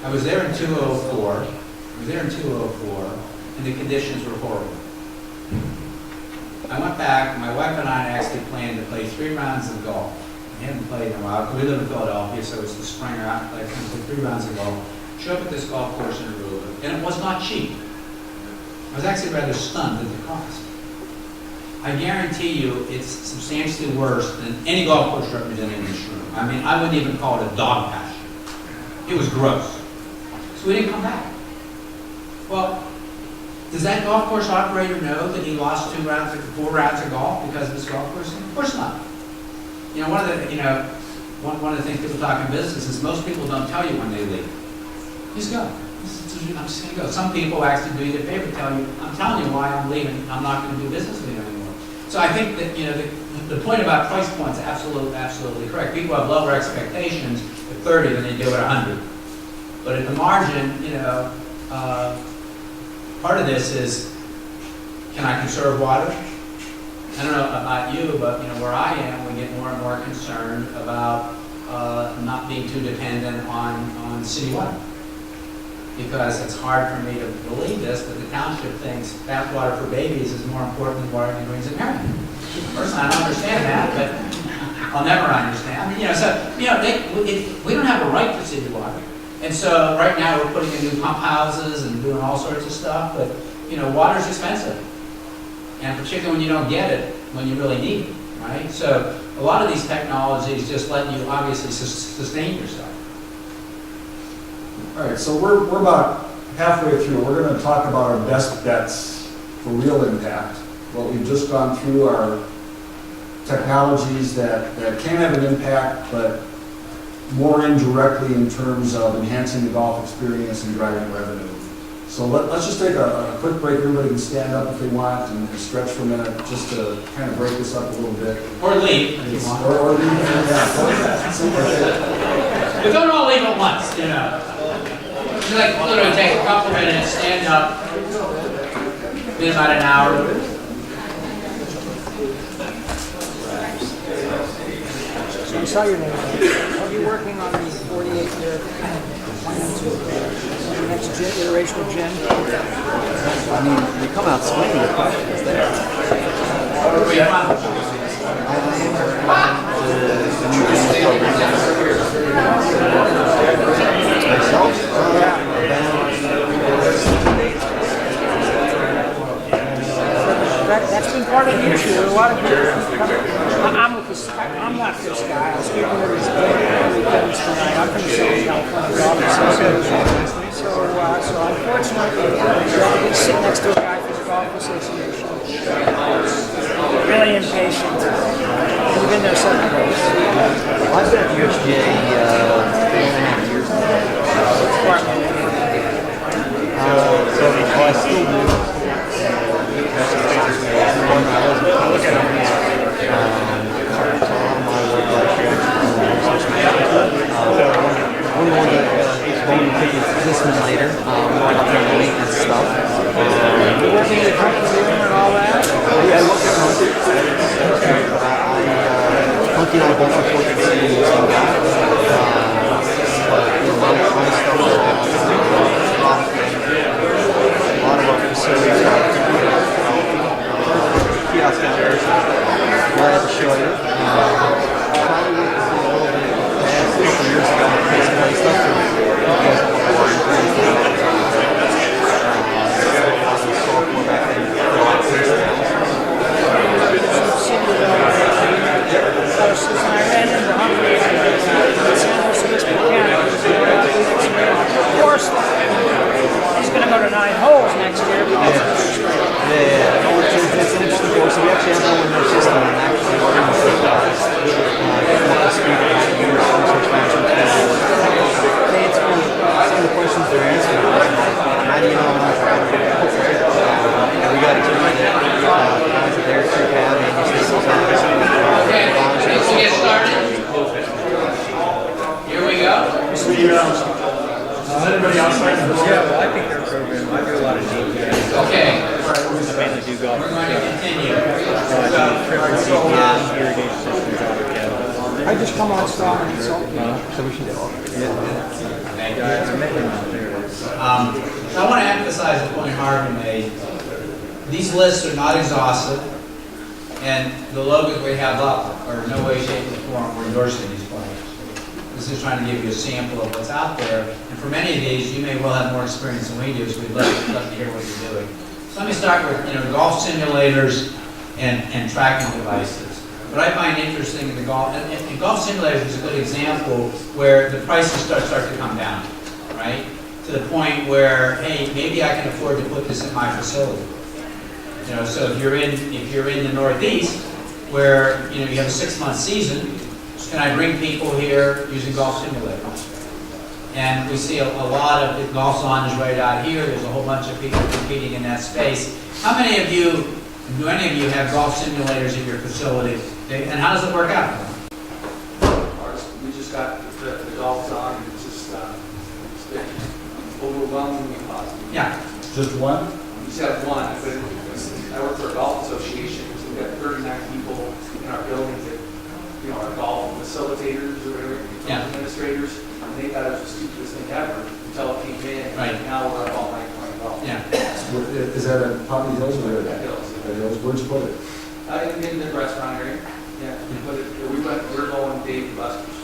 I was there in 2004. And the conditions were horrible. I went back. My wife and I actually planned to play 3 rounds of golf. We hadn't played in a while. We live in Philadelphia, so it's the spring. I play 3 rounds of golf. Show up at this golf course in Aruba, and it was not cheap. I was actually rather stunned at the cost. I guarantee you it's substantially worse than any golf course represented in this room. I mean, I wouldn't even call it a dog pasture. It was gross. So we didn't come back. Well, does that golf course operator know that he lost 4 rounds of golf because of this golf course? Of course not. You know, one of the things people talk in business is most people don't tell you when they leave. Just go. I'm just going to go. Some people actually do you a favor, tell you, I'm telling you why I'm leaving. I'm not going to do business with you anymore. So I think that, you know, the point about price points is absolutely correct. People have lower expectations at 30 than they do at 100. But at the margin, you know, part of this is, can I conserve water? I don't know about you, but you know, where I am, we get more and more concerned about not being too dependent on city water. Because it's hard for me to believe this, but the township thinks bath water for babies is more important than water in Greens and Marion. Personally, I don't understand that, but I'll never understand. I mean, you know, so you know, we don't have a right to city water, and so right now we're putting in new pump houses and doing all sorts of stuff. But you know, water's expensive, and particularly when you don't get it when you really need it, right? So a lot of these technologies just let you obviously sustain yourself. All right, so we're about halfway through. We're going to talk about our best bets for real impact. What we've just gone through are technologies that can have an impact, but more indirectly in terms of enhancing the golf experience and driving revenue. So let's just take a quick break. Everybody can stand up if they want and stretch for a minute just to kind of break this up a little bit. Or leave if you want. Or leave, yeah. But don't all leave at once, you know. You like literally take a couple minutes, stand up, been about an hour. So you saw your name. Are you working on the 48-year plan to the next iteration of Gen? I mean, you come out swinging the questions there. That's been part of the issue. A lot of people, I'm not this guy. I'll speak with his weekends tonight. I'm from the Southern California Golf Association. So unfortunately, we sit next to a guy from the Golf Association. Really impatient. We've been there 7 days. I've been at USGA 4.5 years so I still do. This one later, more about the maintenance stuff. You're working at the company and all that? Yeah, I work at Funky. Funky and I both report to the same guy. But you know, my stuff is a lot of our facilities are kiosk out there. Glad to show you. Probably worked a little bit past a couple years ago with basically stuff to software back then. Since I ran into irrigation systems out of Canada. I just come on strong and insult you. So we should all. Thank you. I met him out there. So I want to emphasize the point Harvey made. These lists are not exhaustive, and the logos we have up are in no way, shape, or form we're endorsing these players. This is trying to give you a sample of what's out there, and for many of these, you may well have more experience than we do, so we'd love to hear what you're doing. So let me start with golf simulators and tracking devices. What I find interesting in the golf, and golf simulators is a good example where the prices start to come down, right? To the point where, hey, maybe I can afford to put this in my facility. So if you're in the Northeast, where you have a 6-month season, can I bring people here using golf simulators? And we see a lot of golf's on is right out here. There's a whole bunch of people competing in that space. How many of you? Do any of you have golf simulators in your facility? And how does it work out? We just got the golf on, and it's just it's been overwhelmingly positive. Yeah. Just one? We just have one, but I work for a golf association, so we've got 39 people in our buildings that are golf facilitators or whatever, administrators, and they thought it was the stupidest thing ever until it came in. Right. And now we're up all night playing golf. Yeah. Is that at Poppy Hills or At Hills. at Hills? Where'd you put it? In the restaurant area. Yeah, we're going Dave Buster's.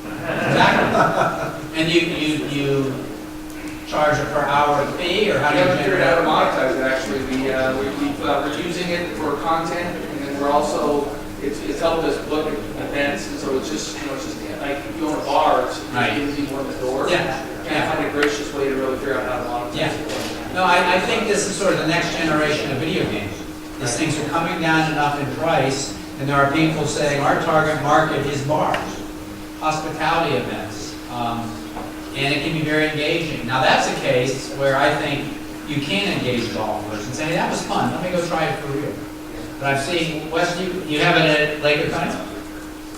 Exactly. And you charge a per hour fee, or how We do you haven't figured out generate? how to monetize it, actually. We're using it for content, and then we're also, it's helped us book events, and so it's just like if you own a bar, it's Right. giving people in the door. Yeah. Can't find a gracious way to really figure out how to monetize Yeah. it. No, I think this is sort of the next generation of video games. These things are coming down enough in price, and there are people saying our target market is bars, hospitality events, and it can be very engaging. Now that's a case where I think you can engage golfers and say, hey, that was fun, let me go try it for real. But I've seen, Wes, you have it at Lake County?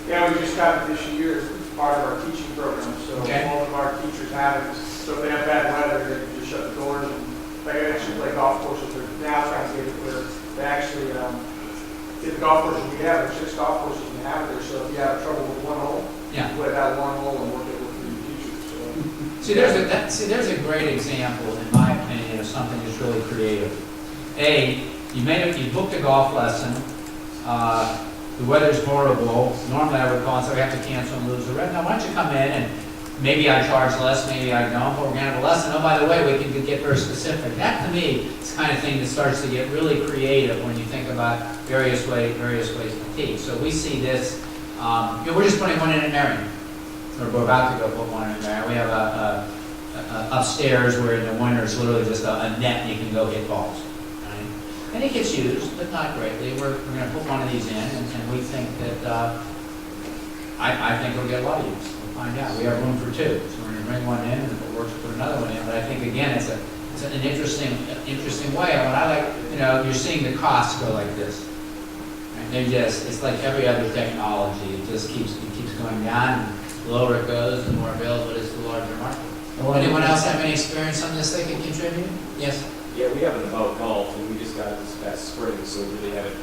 Yeah, we just got it this year as part of our teaching program, so Okay. all of our teachers have it. So if they have bad weather, they can just shut the doors and they can actually play golf courses. They're now trying to get it where they actually, get the golf courses we have, there's 6 golf courses we have there, so if you have trouble with one hole, Yeah. you play that one hole and work it with your teachers, so. There's a great example, in my opinion, of something that's really creative. You booked a golf lesson, the weather's horrible, normally I would call and say, we have to cancel and lose the rest. Now, why don't you come in and maybe I charge less, maybe I don't, but we're gonna have a lesson. Oh, by the way, we can get very specific. That, to me, is the kind of thing that starts to get really creative when you think about various ways to teach. So we see this, we're just putting one in Marion. Or we're about to go put one in there. We have a upstairs where in the winter it's literally just a net and you can go hit balls. Right? And it gets used, but not greatly. We're going to put one of these in, and we think that I think we'll get a lot of use. We'll find out. We have room for 2, so we're going to bring one in, and if it works, we'll put another one in. But I think again, it's an interesting way. And what I like, you're seeing the costs go like this. Right? It's like every other technology. It just keeps going down. And the lower it goes, the more available it is to the larger market. Anyone else have any experience on this they can contribute? Yes? Yeah, we have an About Golf, and we just got it this past spring, so we really haven't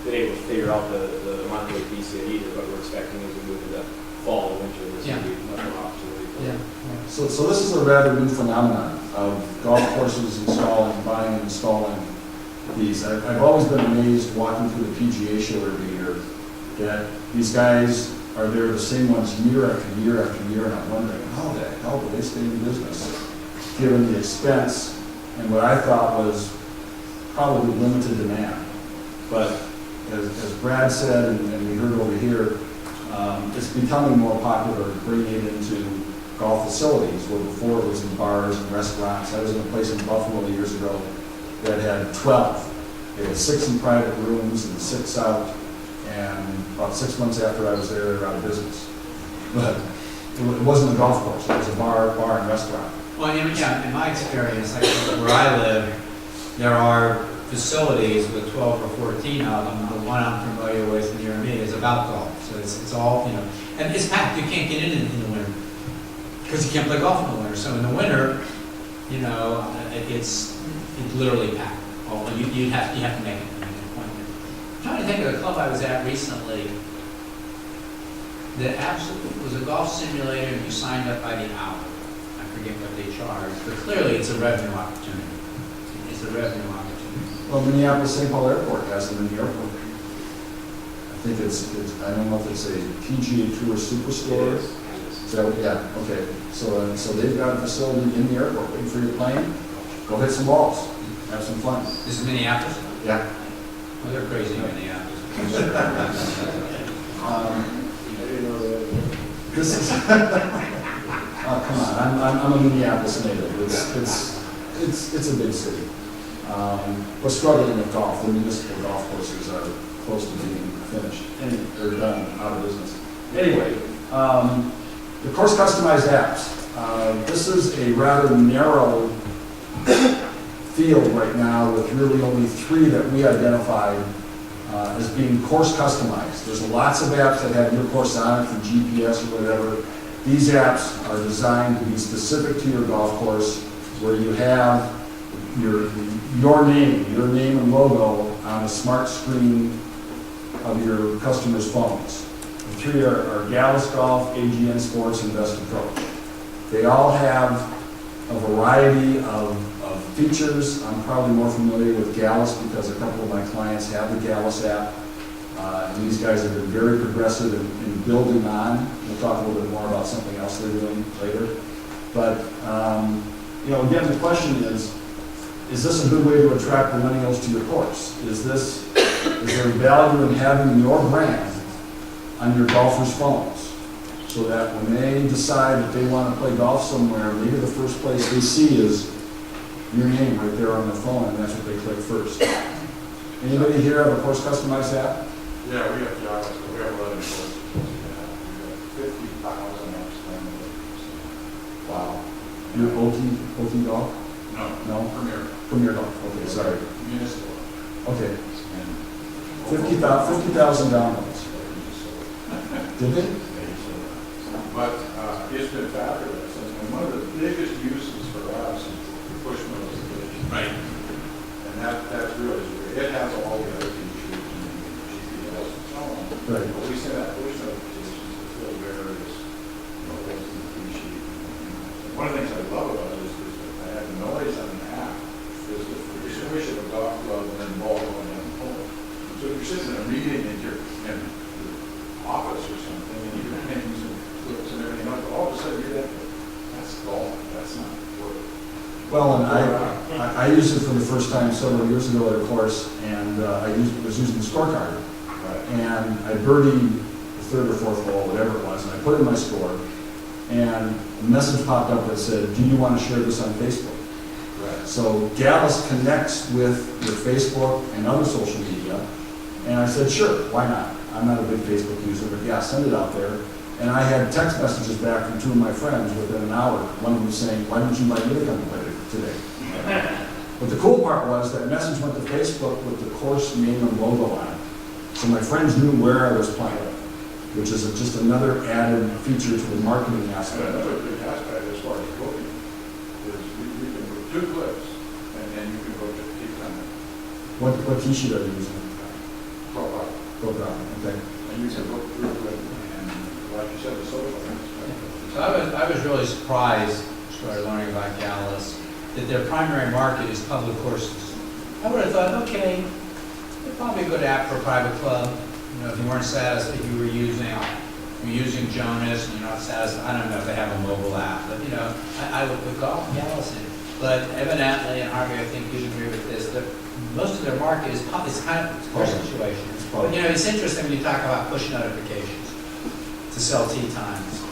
been able to figure out the monthly piece yet either, but we're expecting as we move into fall and winter, there's going to be much more opportunity for it. So this is a rather new phenomenon of golf courses buying and installing these. I've always been amazed walking through the PGA show every year that these guys are there, the same ones year after year after year, and I'm wondering how the hell do they stay in business given the expense and what I thought was probably limited demand. But as Brad said, and we heard over here, it's becoming more popular to bring it into golf facilities, where before it was in bars and restaurants. I was in a place in Buffalo years ago that had 12. They had 6 in private rooms and 6 out, and about 6 months after I was there, they were out of business. But it wasn't a golf course, it was a bar and restaurant. Well, in my experience, like where I live, there are facilities with 12 or 14 of them. The one I'm familiar with near me is About Golf. So it's all, and it's packed. You can't get in the winter because you can't play golf in the winter. So in the winter, it's literally packed. You have to make an appointment. I'm trying to think of the club I was at recently that absolutely was a golf simulator and you signed up by the hour. I forget what they charge, but clearly it's a revenue opportunity. It's a revenue opportunity. Well, Minneapolis St. Paul Airport has them in the airport. I think it's, I don't know if it's a PGA Tour Superstore. So, yeah, okay. So they've got a facility in the airport waiting for your plane. Go hit some balls, have some fun. This is Minneapolis? Yeah. Well, they're crazy in Minneapolis. This is, oh, come on, I'm a Minneapolis native. It's a big city. We're struggling with golf. The municipal golf courses are close to being finished. They're done, out of business. Anyway, the course customized apps. This is a rather narrow field right now with really only 3 that we identified as being course customized. There's lots of apps that have your course on it for GPS or whatever. These apps are designed to be specific to your golf course, where you have your name and logo on a smart screen of your customers' phones. The 3 are Gallus Golf, AGN Sports, and Best Approach. They all have a variety of features. I'm probably more familiar with Gallus because a couple of my clients have the Gallus app. And these guys have been very progressive in building on. We'll talk a little bit more about something else they're doing later. But, again, the question is this a good way to attract millennials to your course? Is there value in having your brand on your golfers' phones so that when they decide that they want to play golf somewhere, maybe the first place they see is your name right there on their phone, and that's what they click first. Anybody here have a course customized app? Yeah, we have Java, we have 11 courses. We have 50,000 apps downloaded. Wow. Your OT golf? No? Premier Golf, okay, sorry. Municipal. Okay. 50,000 downloads. Did they? But it's been fabulous, and one of the biggest uses for us is push notifications. Right. And that's really great. It has all the other features and GPS and so on. Right. But we send out push notifications to fill various roles in the fee sheet. One of the things I love about this is that I have noise on the app. Is the swish of a golf club and then ball going down the hole. So if you're sitting in a meeting in your office or something, and you can use and clips and everything else, but all of a sudden you're that's golf. That's not work. Well, and I used it for the first time several years ago at a course, and was using the scorecard. Right. And I birdied the 3rd or 4th hole, whatever it was, and I put in my score, and a message popped up that said, "Do you want to share this on Facebook?" Right. So Gallus connects with your Facebook and other social media, and I said, "Sure, why not? I'm not a big Facebook user, but yeah, send it out there." And I had text messages back from 2 of my friends within an hour. One of them saying, "Why didn't you invite me to come play today?" But the cool part was that message went to Facebook with the course name and logo on it. So my friends knew where I was playing, which is just another added feature to the marketing aspect. Another big aspect as far as booking is you can book 2 clips and you can book it T10. What tee sheet are you using? Profile. Profile, okay. And you can book through it, and like you said, the social aspect. So I was really surprised, started learning about Gallus, that their primary market is public courses. I would have thought, okay, they're probably a good app for a private club. If you weren't satisfied, if you were using Jonas and you're not satisfied, I don't know if they have a mobile app, but I would put Gallus in. But evidently, and Harvey, I think you'd agree with this, that most of their market is kind of course situation. But it's interesting when you talk about push notifications to sell tee times.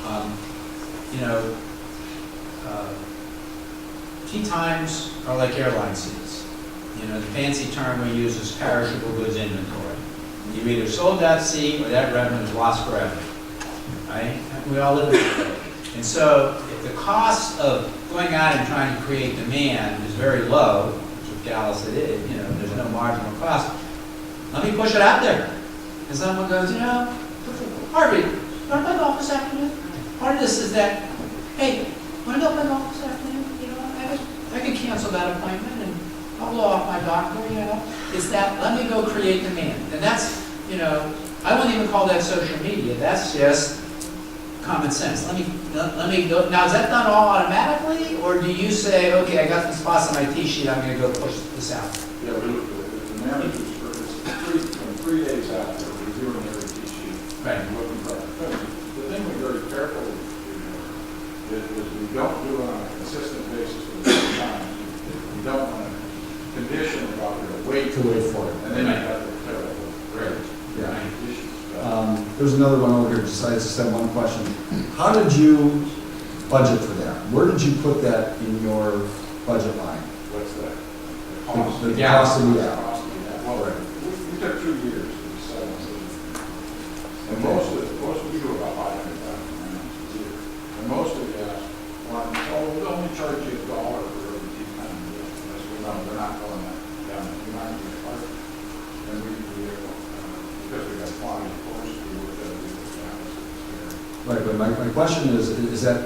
Tee times are like airline seats. The fancy term we use is perishable goods inventory. You either sold that seat or that revenue is lost forever, right? We all live that way. And so if the cost of going out and trying to create demand is very low, which with Gallus it is, there's no marginal cost, let me push it out there. And someone goes, Harvey, you want to play golf this afternoon? Part of this is that, hey, want to go play golf this afternoon? I can cancel that appointment and I'll blow off my doctor, It's that, let me go create demand. And that's you know, I wouldn't even call that social media, that's just common sense. Let me go, now is that done all automatically, or do you say, okay, I got some spots on my tee sheet, I'm gonna go push this out? Yeah, the managers, from 3 days after, reviewing every tee sheet. Right. And looking for opportunities. The thing we're very careful with, is we don't do it on a consistent basis for the time. We don't want to condition about it, wait To wait for it. and then you have to terrible grades. Yeah. Issues. There's another one over here, just, I just have one question. How did you budget for that? Where did you put that in your budget line? What's that? The cost of the app. Well, we took 2 years to decide on this. And most we do about 500,000 a year. And most of the apps want, we'll only charge you $1 for every T10. No, they're not going that down. You're not going to get fired. And because we got quantity posts, we work at it. Right, but my question is does that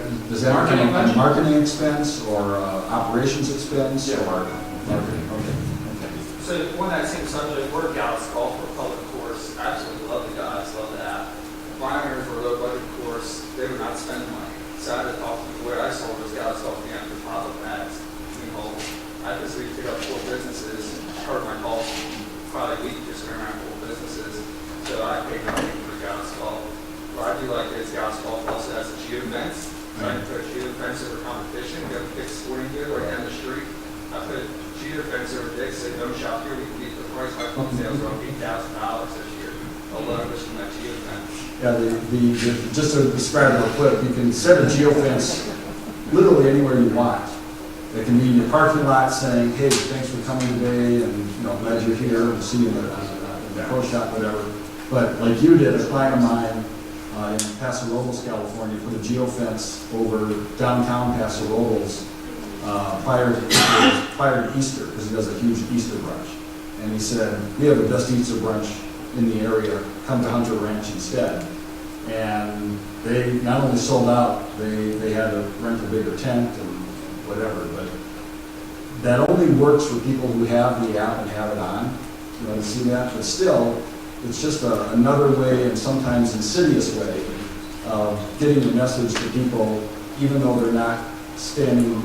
Marketing come budget? marketing expense or operations expense? Yeah, or marketing. Okay. So on that same subject, we're Gallus Golf for public course. Absolutely love the guys, love the app. Miners were a low budget course, they would not spend money. So I had to talk to them. Where I sold was Gallus Golf the for pop-up ads, clean holes. I basically pick up 4 businesses, heard my calls probably a week just going around 4 businesses. So I paid nothing for Gallus Golf. What I do like is Gallus Golf also has a geo fence. So I can put a geo fence over competition. We have a big sporting good right down the street. I put a geo fence over Dick, said no shop here. We can beat the price. My phone sales are up $8,000 this year. A lot of us from that geo fence. Yeah, just to describe real quick, you can set a geofence literally anywhere you want. It can be in your parking lot saying, hey, thanks for coming today, and glad you're here, and see you in the pro shop, whatever. But like you did, a client of mine in Paso Robles, California, put a geofence over downtown Paso Robles prior to Easter, because he does a huge Easter brunch. And he said, we have the best Easter brunch in the area, come to Hunter Ranch instead. And they not only sold out, they had to rent a bigger tent and whatever, but that only works for people who have the app and have it on. You see that? But still, it's just another way, and sometimes insidious way, of getting the message to people, even though they're not standing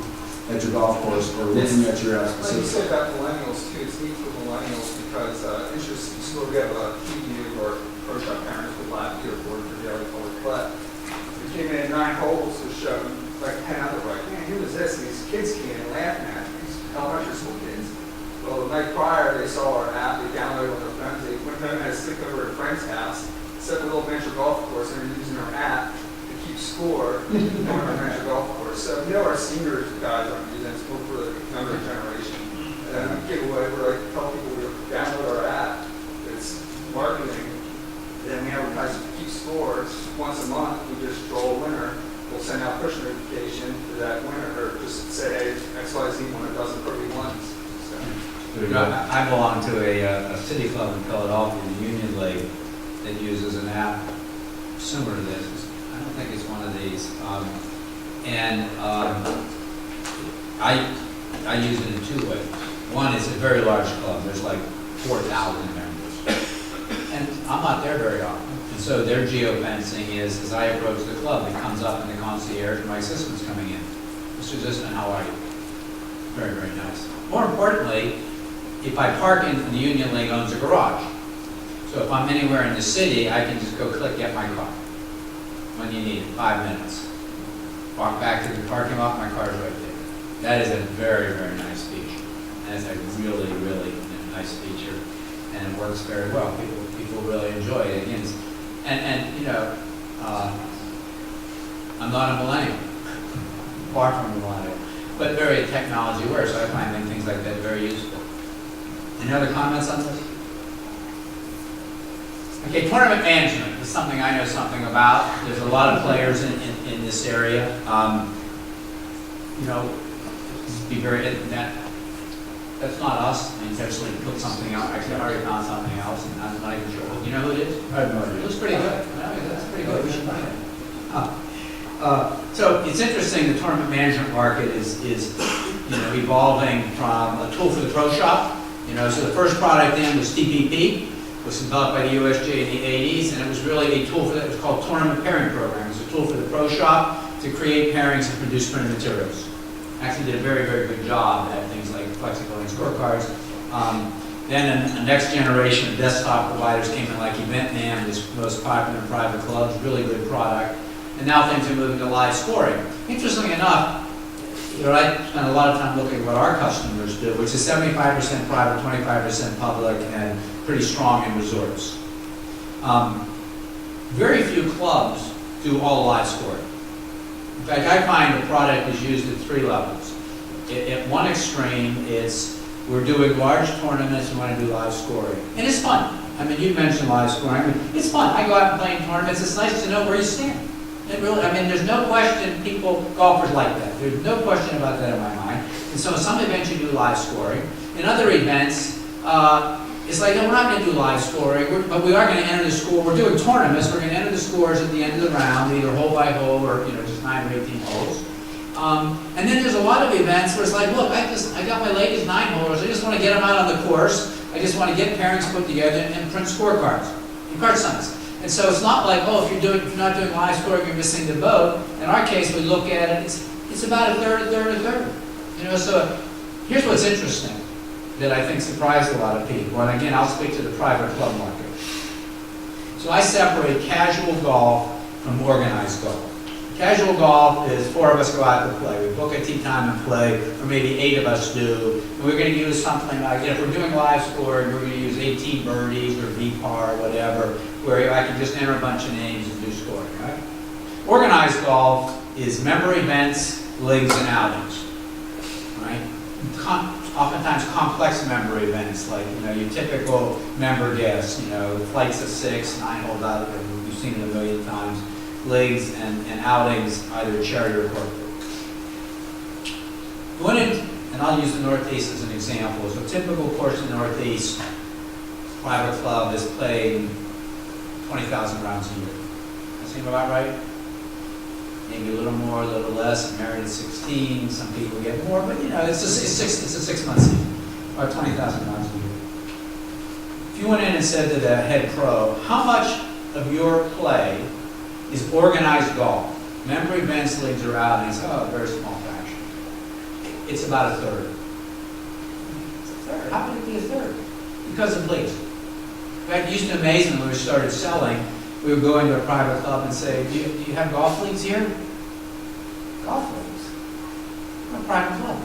at your golf course or looking at your app Like you specifically. said about millennials too, it's neat for millennials because interesting story, we have a TU or pro shop parents with live gear board for daily forward play. We came in 9 holes to show them like 10 other, like, man, who is this? And these kids came in laughing at me, these elementary school kids. Well, the night prior, they saw our app, they downloaded it on their phones, they went home and had a stick over at a friend's house, set a little venture golf course, and they're using our app to keep score on our venture golf course. So our seniors guys aren't using it, it's more for the younger generation. And then we give away, we're like, tell people to download our app, it's marketing, and then we advertise to keep scores. Once a month, we just draw a winner, we'll send out push notification to that winner, or just say, hey, XYZ won a dozen Pro ones. I belong to a city club in Philadelphia, the Union League, that uses an app similar to this. I don't think it's one of these. I use it in 2 ways. One, it's a very large club. There's like 4,000 members. And I'm not there very often. And so their geofencing is, as I approach the club, it comes up in the concierge and my assistant's coming in. Mr. Assistant, how are you? Very, very nice. More importantly, if I park in, the Union League owns a garage. So if I'm anywhere in the city, I can just go click, get my car. When you need it, 5 minutes. Walk back to the parking lot, my car's right there. That is a very, very nice feature. And it's a really, really nice feature. And it works very well. People really enjoy it. Again, I'm not a millennial, far from a millennial, but very technology aware, so I find things like that very useful. Any other comments on this? Okay, tournament management is something I know something about. There's a lot of players in this area. Be very, that's not us. I intentionally put something out. Actually, I already found something else, and I'm not even sure. You know who it is? I have no idea. It looks pretty good. No, that's pretty good. We should buy it. So it's interesting. The tournament management market is evolving from a tool for the pro shop. So the first product in was TPP, was developed by the USJ in the 80s, and it was really a tool for that. It was called Tournament Pairing Program. It was a tool for the pro shop to create pairings and produce printed materials. Actually did a very, very good job at things like flexibility and scorecards. Then a next generation of desktop providers came in, like EventNam, this most popular in private clubs, really good product. And now things are moving to live scoring. Interestingly enough, I spend a lot of time looking at what our customers do, which is 75% private, 25% public, and pretty strong in resorts. Very few clubs do all live scoring. In fact, I find the product is used at 3 levels. At one extreme, we're doing large tournaments and want to do live scoring. And it's fun. I mean, you mentioned live scoring. I mean, it's fun. I go out and play in tournaments. It's nice to know where you stand. It really, I mean, there's no question golfers like that. There's no question about that in my mind. And so some events you do live scoring. In other events, it's like, no, we're not going to do live scoring, but we are going to enter the score. We're doing tournaments. We're going to enter the scores at the end of the round, either hole by hole or just 9 or 18 holes. And then there's a lot of events where it's like, look, I got my latest 9 holders. I just want to get them out on the course. I just want to get pairings put together and print scorecards and card signs. And so it's not like, oh, if you're not doing live scoring, you're missing the boat. In our case, we look at it. It's about a third. So here's what's interesting that I think surprised a lot of people. And again, I'll speak to the private club market. So I separate casual golf from organized golf. Casual golf is 4 of us go out to play. We book a tee time and play, or maybe 8 of us do. And we're going to use something like, if we're doing live scoring, we're going to use 18 birdies or V-par or whatever, where I can just enter a bunch of names and do scoring, right? Organized golf is member events, leagues, and outings, right? Oftentimes complex member events, like your typical member guests, flights of 6, 9-hole out, you've seen it a million times. Leagues and outings, either charity or corporate. Going in, and I'll use the Northeast as an example. So a typical course in the Northeast, private club is playing 20,000 rounds a year. That seem about right? Maybe a little more, a little less. I'm married at 16. Some people get more, but it's a 6-month season, about 20,000 rounds a year. If you went in and said to the head pro, how much of your play is organized golf? Member events, leagues, or outings, a very small fraction. It's about a third. It's a third. How could it be a third? Because of leagues. In fact, it used to amaze me when we started selling. We would go into a private club and say, do you have golf leagues here? Golf leagues? We're a private club.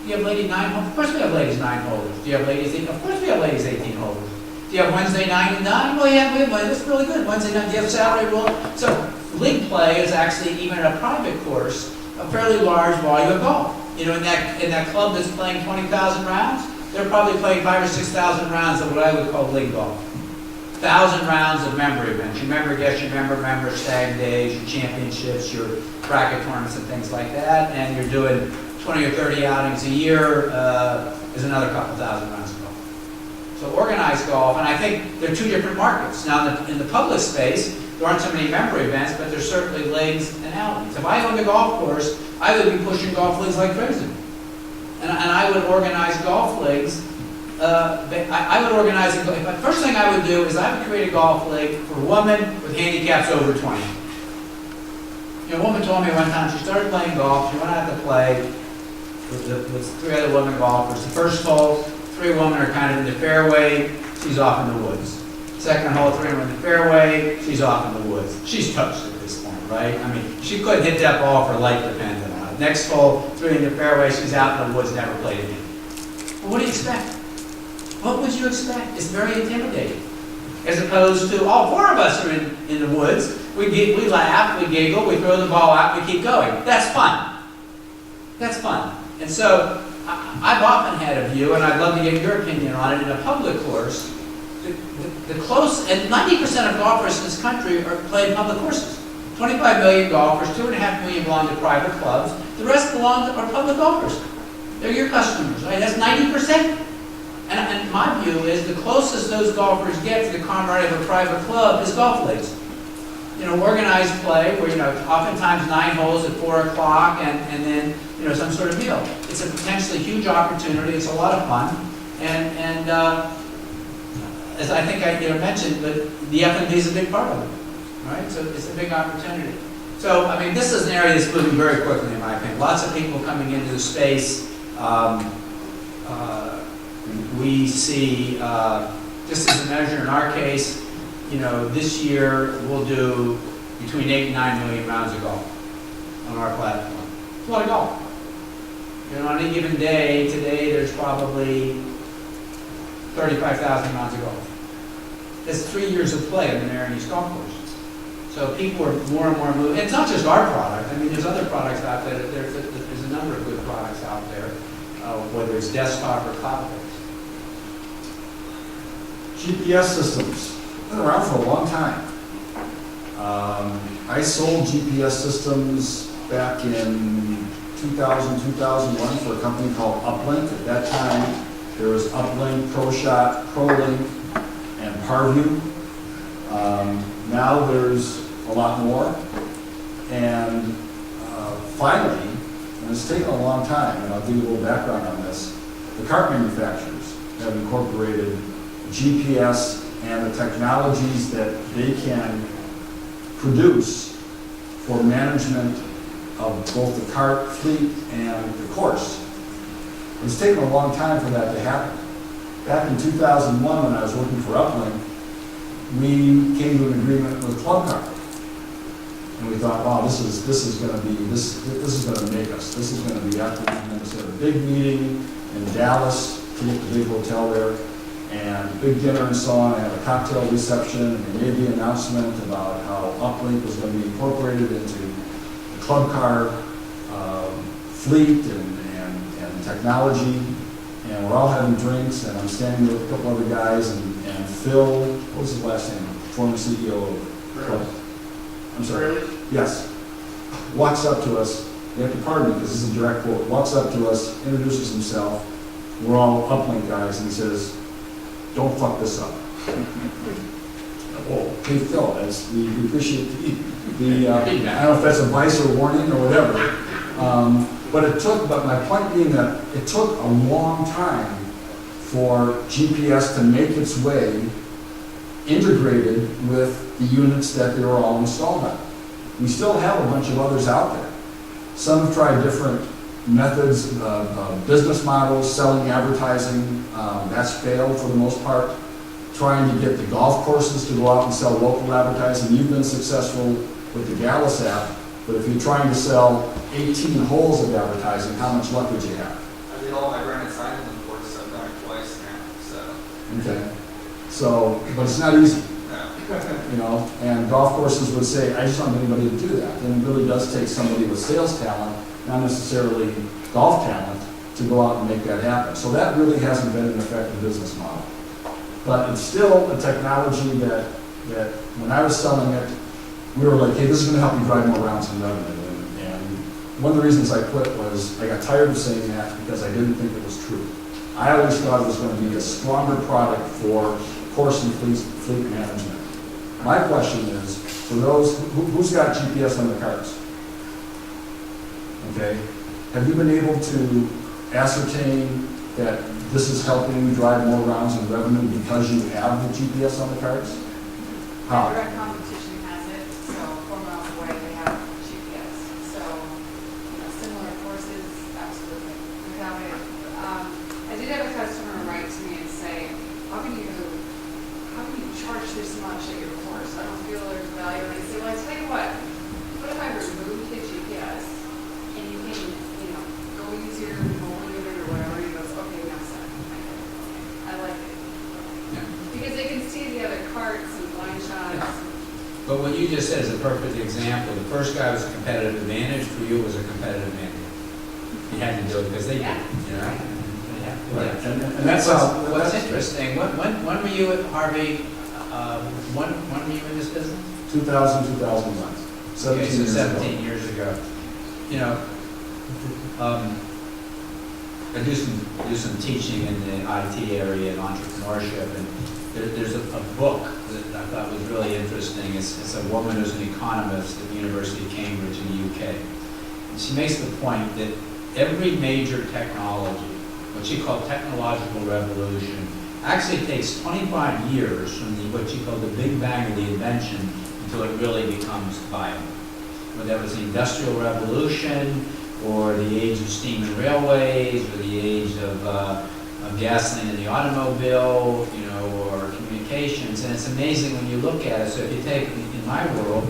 Do you have ladies 9 holders? Of course we have ladies 9 holders. Do you have ladies 18? Of course we have ladies 18 holders. Do you have Wednesday 9 and 9? Well, yeah, we have that's really good. Wednesday night, do you have Saturday rule? So league play is actually, even in a private course, a fairly large volume of golf. In that club that's playing 20,000 rounds, they're probably playing 5,000 or 6,000 rounds of what I would call league golf. 1,000 rounds of member events. Your member guests, your member stag days, your championships, your bracket tournaments and things like that. And you're doing 20 or 30 outings a year, is another couple thousand rounds of golf. So organized golf, and I think they're 2 different markets. Now in the public space, there aren't so many member events, but there's certainly leagues and outings. If I owned a golf course, I would be pushing golf leagues like crazy. And I would organize golf leagues. I would organize it. The first thing I would do is I would create a golf league for women with handicaps over 20. A woman told me one time she started playing golf. She went out to play with 3 other women golfers. The first hole, 3 women are kind of in the fairway. She's off in the woods. Second hole, 3 women in the fairway. She's off in the woods. She's toast at this point, right? I mean, she couldn't hit that ball for life dependent on it. Next hole, 3 in the fairway. She's out in the woods, never played again. Well, what do you expect? What would you expect? It's very intimidating. As opposed to all 4 of us are in the woods. We laugh, we giggle, we throw the ball out, we keep going. That's fun. That's fun. And so I've often had a view, and I'd love to get your opinion on it, in a public course, the close, and 90% of golfers in this country are playing public courses. 25 million golfers, 2.5 million belong to private clubs. The rest belong to our public golfers. They're your customers, right? That's 90%. And my view is the closest those golfers get to the camaraderie of a private club is golf leagues. Organized play where, oftentimes 9 holes at 4 o'clock and then, some sort of meal. It's a potentially huge opportunity. It's a lot of fun. And as I think I mentioned, but the F&B is a big part of it, right? So it's a big opportunity. So, I mean, this is an area that's moving very quickly, in my opinion. Lots of people coming into the space. We see, just as a measure in our case, this year we'll do between 8 and 9 million rounds of golf on our platform. It's a lot of golf. On any given day, today there's probably 35,000 rounds of golf. That's 3 years of play on the Marion East golf courses. So people are more and more moving. And it's not just our product. I mean, there's other products out there. There's a number of good products out there, whether it's desktop or cloud-based. GPS systems, been around for a long time. I sold GPS systems back in 2000, 2001 for a company called Uplink. At that time, there was Uplink, ProShot, ProLink, and Parview. Now there's a lot more. And finally, and it's taken a long time, and I'll give you a little background on this, the cart manufacturers have incorporated GPS and the technologies that they can produce for management of both the cart fleet and the course. It's taken a long time for that to happen. Back in 2001, when I was working for Uplink, we came to an agreement with Club Car. And we thought, wow, this is going to make us. This is going to be after we had a big meeting in Dallas, to get the big hotel there, and big dinner and so on. I had a cocktail reception, and they made the announcement about how Uplink was going to be incorporated into the Club Car fleet and technology. And we're all having drinks, and I'm standing with a couple other guys, and Phil, what was his last name? Former CEO of Club. I'm sorry. Yes. Walks up to us. You have to pardon me because this is a direct quote. Walks up to us, introduces himself. We're all Uplink guys, and he says, "Don't fuck this up." Oh, hey Phil, we appreciate the I don't know if that's advice or warning or whatever. But my point being that it took a long time for GPS to make its way integrated with the units that they were all installed on. We still have a bunch of others out there. Some have tried different methods, business models, selling advertising. That's failed for the most part. Trying to get the golf courses to go out and sell local advertising. You've been successful with the Gallus app, but if you're trying to sell 18 holes of advertising, how much luck would you have? I did all my branded signs on the board, so I've done it twice now, so. Okay. So, but it's not easy. No. And golf courses would say, I just don't have anybody to do that. And it really does take somebody with sales talent, not necessarily golf talent, to go out and make that happen. So that really hasn't been an effective business model. But it's still a technology that when I was selling it, we were like, hey, this is going to help you drive more rounds in revenue. And one of the reasons I quit was I got tired of saying that because I didn't think it was true. I always thought it was going to be a stronger product for course and fleet management. My question is, for those, who's got GPS on the carts? Okay. Have you been able to ascertain that this is helping you drive more rounds in revenue because you have the GPS on the carts? How? Direct competition has it, so 4 miles away they have GPS. So, similar courses, absolutely. We have it. I did have a customer write to me and say, how can you charge this much at your course? I don't feel there's value. And I said, well, I tell you what if I remove the GPS and you can, go use your mobile unit or whatever, and he goes, okay, now set. I like it. Yeah. Because they can see the other carts and blind shots. But what you just said is a perfect example. The first guy was a competitive advantage. For you, it was a competitive advantage. You had to do it because they did, Right. And that's what's interesting. When were you at Harvey? When were you in this business? 2000, 2001. 17 years ago. I do some teaching in the IT area and entrepreneurship, and there's a book that I thought was really interesting. It's a woman who's an economist at the University of Cambridge in the UK. And she makes the point that every major technology, what she called technological revolution, Actually, it takes 25 years from what you call the Big Bang of the invention until it really becomes viable. Whether that was the Industrial Revolution, or the age of steam and railways, or the age of gasoline in the automobile, you know, or communications. And it's amazing when you look at it. So if you take, in my world,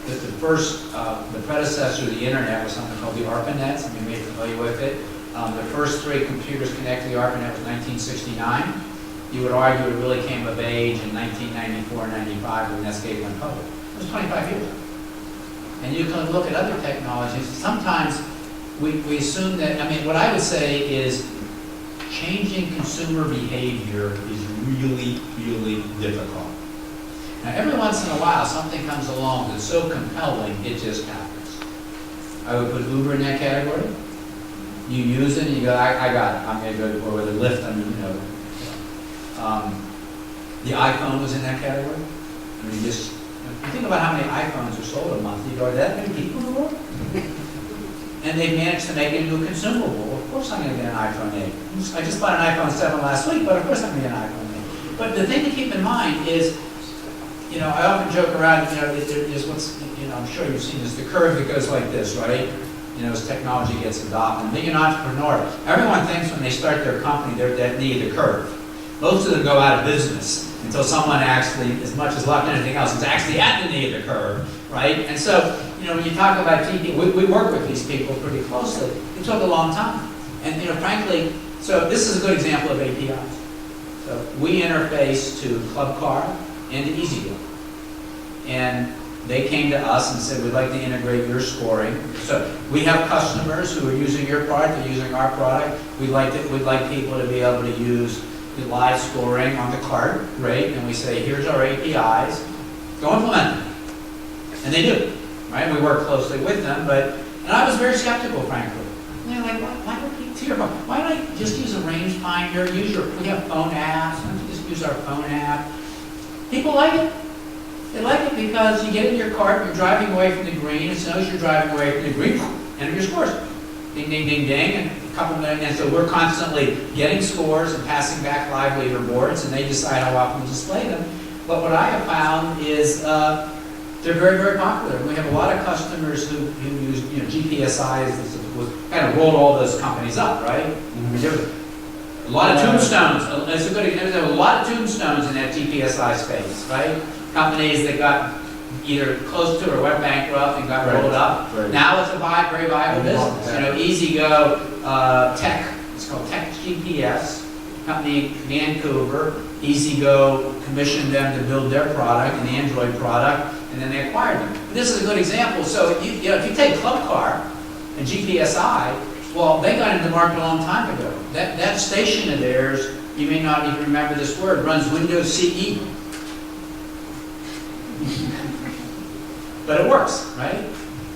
that the first, the predecessor of the internet was something called the ARPANET. Some of you may be familiar with it. The first 3 computers connected to the ARPANET was 1969. You would argue it really came of age in 1994, 95 when Netscape went public. It was 25 years ago. And you can look at other technologies. Sometimes we assume that, I mean, what I would say is changing consumer behavior is really, really difficult. Now, every once in a while, something comes along that's so compelling, it just happens. I would put Uber in that category. You use it, and you go, I got it. I'm going to go, or with a Lyft, I mean, you know. The iPhone was in that category. I mean, you think about how many iPhones are sold a month. You go, are that many people in the world? And they managed to make it into a consumable. Of course I'm going to get an iPhone 8. I just bought an iPhone 7 last week, but of course I'm going to get an iPhone 8. But the thing to keep in mind is, you know, I often joke around, you know, there's what's, you know, I'm sure you've seen this, the curve that goes like this, right? You know, as technology gets adopted. And being an entrepreneur, everyone thinks when they start their company, they're at that knee of the curve. Most of them go out of business until someone actually, as much as luck and anything else, is actually at the knee of the curve, right? And so, you know, when you talk about TP, we work with these people pretty closely. It took a long time. And, you know, frankly, so this is a good example of APIs. So we interface to Club Car and to EasyGo. And they came to us and said, we'd like to integrate your scoring. So we have customers who are using your product, they're using our product. We'd like people to be able to use the live scoring on the cart, right? And we say, here's our APIs, go implement them. And they do, right? We work closely with them, and I was very skeptical, frankly. And they're like, why don't you, to your point, why don't I just use a rangefinder, we have phone apps, why don't you just use our phone app? People like it. They like it because you get in your cart, you're driving away from the green, it knows you're driving away from the green, enter your scores. Ding, ding, ding, ding, and a couple minutes, and so we're constantly getting scores and passing back live leaderboards, and they decide how often to display them. But what I have found is they're very, very popular. We have a lot of customers who use, you know, GPSIs, kind of rolled all those companies up, right? Mm-hmm. A lot of tombstones. It's a good example. A lot of tombstones in that GPSI space, right? Companies that got either close to or went bankrupt and got rolled up. Right. Now it's a very viable business. You know, EasyGo Tech, it's called Tech GPS, company in Vancouver. EasyGo commissioned them to build their product, an Android product, and then they acquired them. But this is a good example. So you know, if you take Club Car and GPSI, well, they got into the market a long time ago. That station of theirs, you may not even remember this word, runs Windows CE. But it works, right?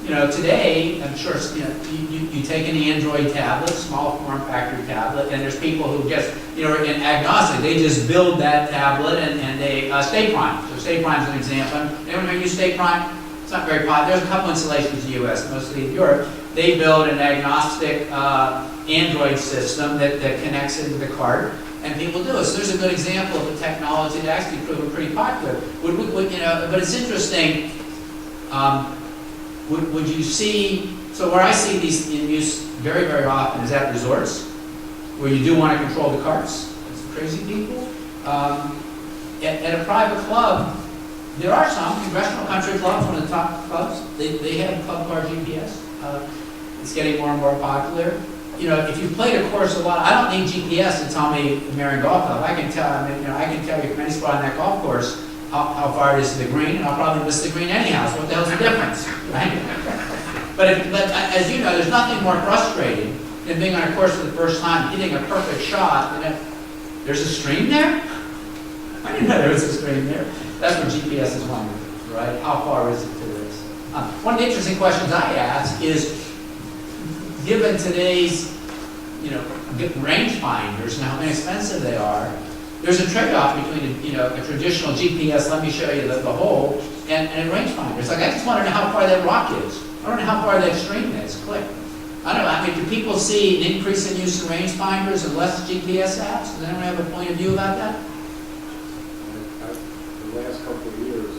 You know, today, I'm sure, you know, you take an Android tablet, small form factor tablet, and there's people who just, you know, in agnostic, they just build that tablet and they, State Prime. So State Prime's an example. Anyone ever use State Prime? It's not very popular. There's a couple installations in the US, mostly in Europe. They build an agnostic Android system that connects into the cart, and people do it. So there's a good example of a technology that actually proven pretty popular. You know, but it's interesting. Would you see, so where I see these in use very, very often is at resorts, where you do want to control the carts. It's crazy people. At a private club, there are some, Congressional Country Clubs, one of the top clubs, they have Club Car GPS. It's getting more and more popular. You know, if you've played a course a lot, I don't need GPS to tell me the Marion Golf Club. I can tell you from any spot on that golf course how far it is to the green, and I'll probably miss the green anyhow, so what the hell's the difference, right? But as you know, there's nothing more frustrating than being on a course for the first time, hitting a perfect shot, and there's a stream there? I didn't know there was a stream there. That's what GPS is wondering, right? How far is it to this? One of the interesting questions I ask is, given today's, you know, rangefinders and how inexpensive they are, there's a trade-off between, you know, a traditional GPS, let me show you the hole, and a rangefinder. It's like, I just want to know how far that rock is. I don't know how far that stream is. Click. I don't know, I mean, do people see an increase in use of rangefinders and less GPS apps? Does anyone have a point of view about that? The last couple of years,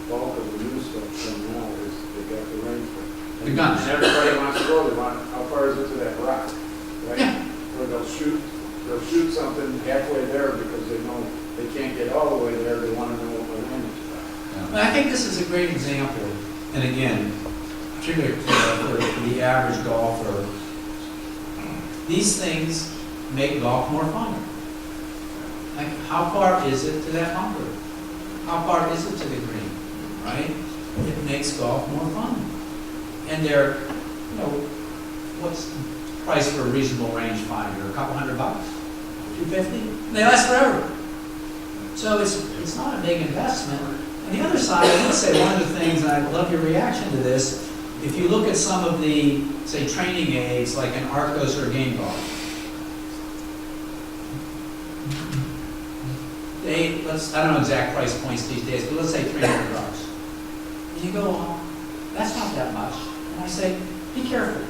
bulk of the new stuff coming out is they got the range. The guns. And everybody wants to go, they want, how far is it to that rock? Right? Yeah. Or they'll shoot something halfway there because they know they can't get all the way there, they want to know what the range is about. And I think this is a great example, and again, particularly for the average golfer, these things make golf more fun. Like, how far is it to that bunker? How far is it to the green, right? It makes golf more fun. And they're, you know, what's the price for a reasonable rangefinder? A couple $100, $250? They last forever. So it's not a big investment. On the other side, I would say one of the things, and I love your reaction to this, if you look at some of the, say, training aids, like an Arcos or a Game Golf, I don't know exact price points these days, but let's say $300. And you go, well, that's not that much. And I say, be careful.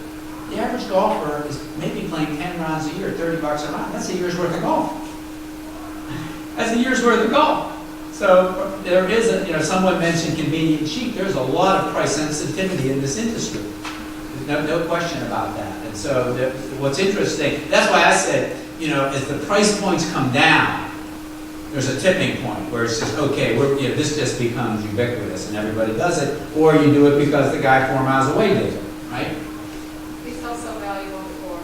The average golfer is maybe playing 10 rounds a year, $30 a round. That's a year's worth of golf. That's a year's worth of golf. So there is someone mentioned convenient cheap. There's a lot of price sensitivity in this industry. There's no question about that. And so what's interesting, that's why I said, as the price points come down, there's a tipping point where it's just, okay, this just becomes ubiquitous and everybody does it, or you do it because the guy 4 miles away did it, right? It's also valuable for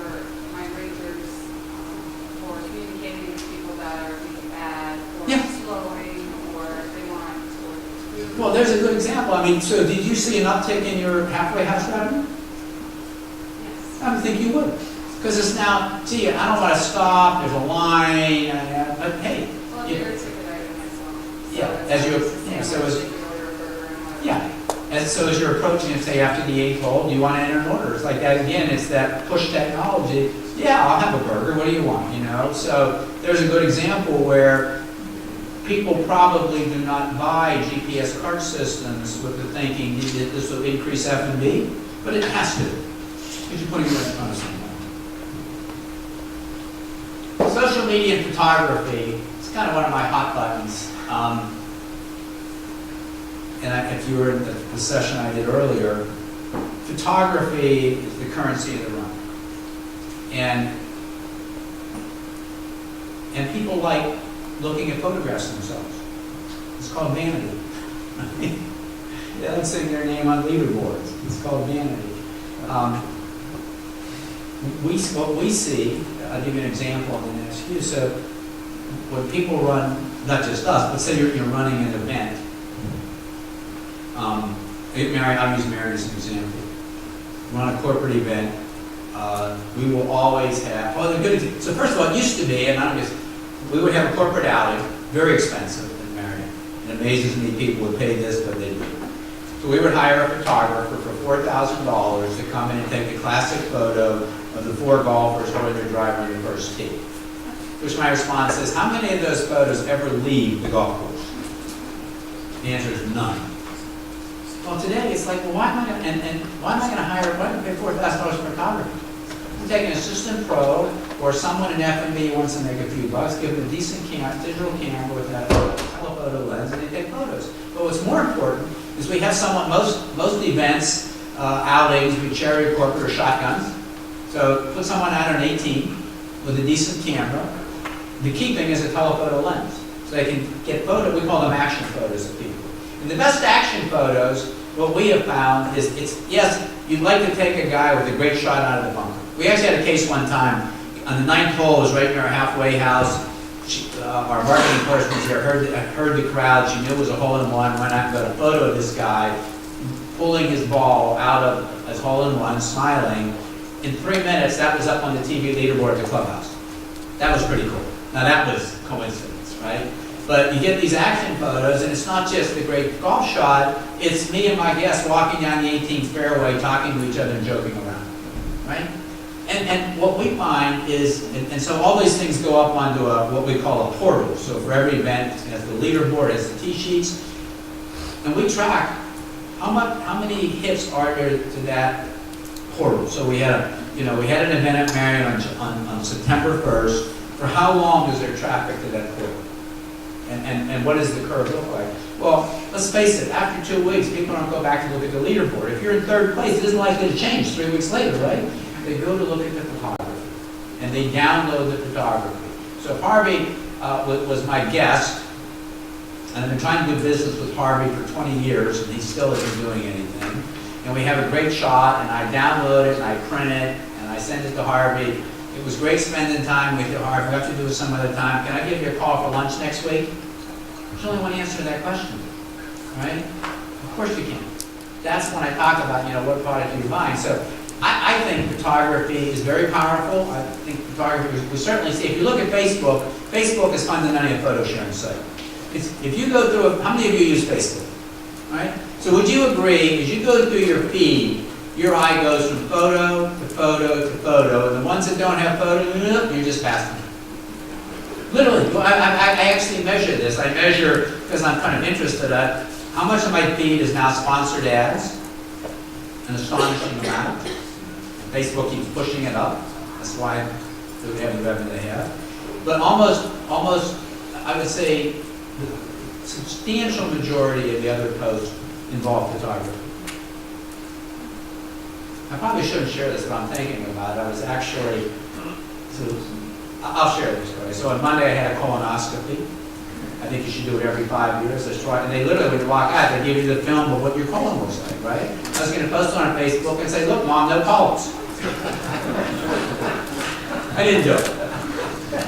my rangers, for communicating with people that are being bad, or slowing, or if they want to. Well, there's a good example. I mean, so did you see an uptick in your halfway house revenue? Yes. I would think you would. Because it's now, gee, I don't want to stop, there's a line, but hey. Well, you're a ticket item myself. Yeah, and so as you're approaching it, say after the 8th hole, do you want to enter an order? It's like that again, it's that push technology. Yeah, I'll have a burger, what do you want, So there's a good example where people probably do not buy GPS cart systems with the thinking that this will increase F&B, but it has to. Because you're putting it in front of someone. Social media and photography, it's kind of one of my hot buttons. If you were in the session I did earlier, photography is the currency of the run. And people like looking at photographs themselves. It's called vanity. They like seeing their name on leaderboards. It's called vanity. What we see, I'll give you an example and then ask you. So when people run, not just us, but say you're running an event. I'll use Mary as an example. Run a corporate event. We will always have, so first of all, it used to be, we would have a corporate outing, very expensive in Marion. It amazes me people would pay this, but they do. So we would hire a photographer for $4,000 to come in and take a classic photo of the 4 golfers holding their driver on the first tee. Which my response is, how many of those photos ever leave the golf course? The answer is none. Well, today it's like, well, why am I going to pay $4,000 for photography? I'm taking an assistant pro or someone in F&B who wants to make a few bucks, give them a decent digital camera with a telephoto lens, and they take photos. But what's more important is we have someone, most events, outings, we cherry corporate or shotguns. So put someone out on 18 with a decent camera. The key thing is a telephoto lens. So they can get photos, we call them action photos of people. And the best action photos, what we have found is, yes, you'd like to take a guy with a great shot out of the bunker. We actually had a case one time, on the 9th hole, it was right near our halfway house. Our marketing person was here, heard the crowd, she knew it was a hole-in-one, went out and got a photo of this guy pulling his ball out of his hole-in-one, smiling. In 3 minutes, that was up on the TV leaderboard at the clubhouse. That was pretty cool. Now that was coincidence, right? But you get these action photos, and it's not just the great golf shot, it's me and my guests walking down the 18th fairway, talking to each other and joking around, right? And what we find is, and so all these things go up onto what we call a portal. So for every event, it has the leaderboard, it has the tee sheets, and we track how many hits are there to that horrible. So we had an event at Marion on September 1st. For how long is there traffic to that portal? And what does the curve look like? Well, let's face it, after 2 weeks, people don't go back to look at the leaderboard. If you're in third place, it isn't likely to change 3 weeks later, right? They go to look at the photography, and they download the photography. So Harvey was my guest, and I've been trying to do business with Harvey for 20 years, and he still isn't doing anything. And we have a great shot, and I download it, and I print it, and I send it to Harvey. It was great spending time with you, Harvey. We have to do it some other time. Can I give you a call for lunch next week? There's only one answer to that question, right? Of course you can. That's when I talk about, what product you're buying. So I think photography is very powerful. I think photography, we certainly see, if you look at Facebook, Facebook is fundamentally a photo sharing site. If you go through, how many of you use Facebook, right? So would you agree, as you go through your feed, your eye goes from photo to photo to photo, and the ones that don't have photo, you're just passing them. Literally, I actually measure this. I measure, because I'm kind of interested at how much of my feed is now sponsored ads, an astonishing amount. Facebook keeps pushing it up. That's why they have the revenue they have. But almost, I would say, the substantial majority of the other posts involve photography. I probably shouldn't share this, but I'm thinking about it. I was actually, I'll share this story. So on Monday I had a colonoscopy. I think you should do it every 5 years. And they literally, when you walk out, they give you the film of what your colon looks like, right? I was going to post on Facebook and say, look, Mom, no polyps. I didn't do it.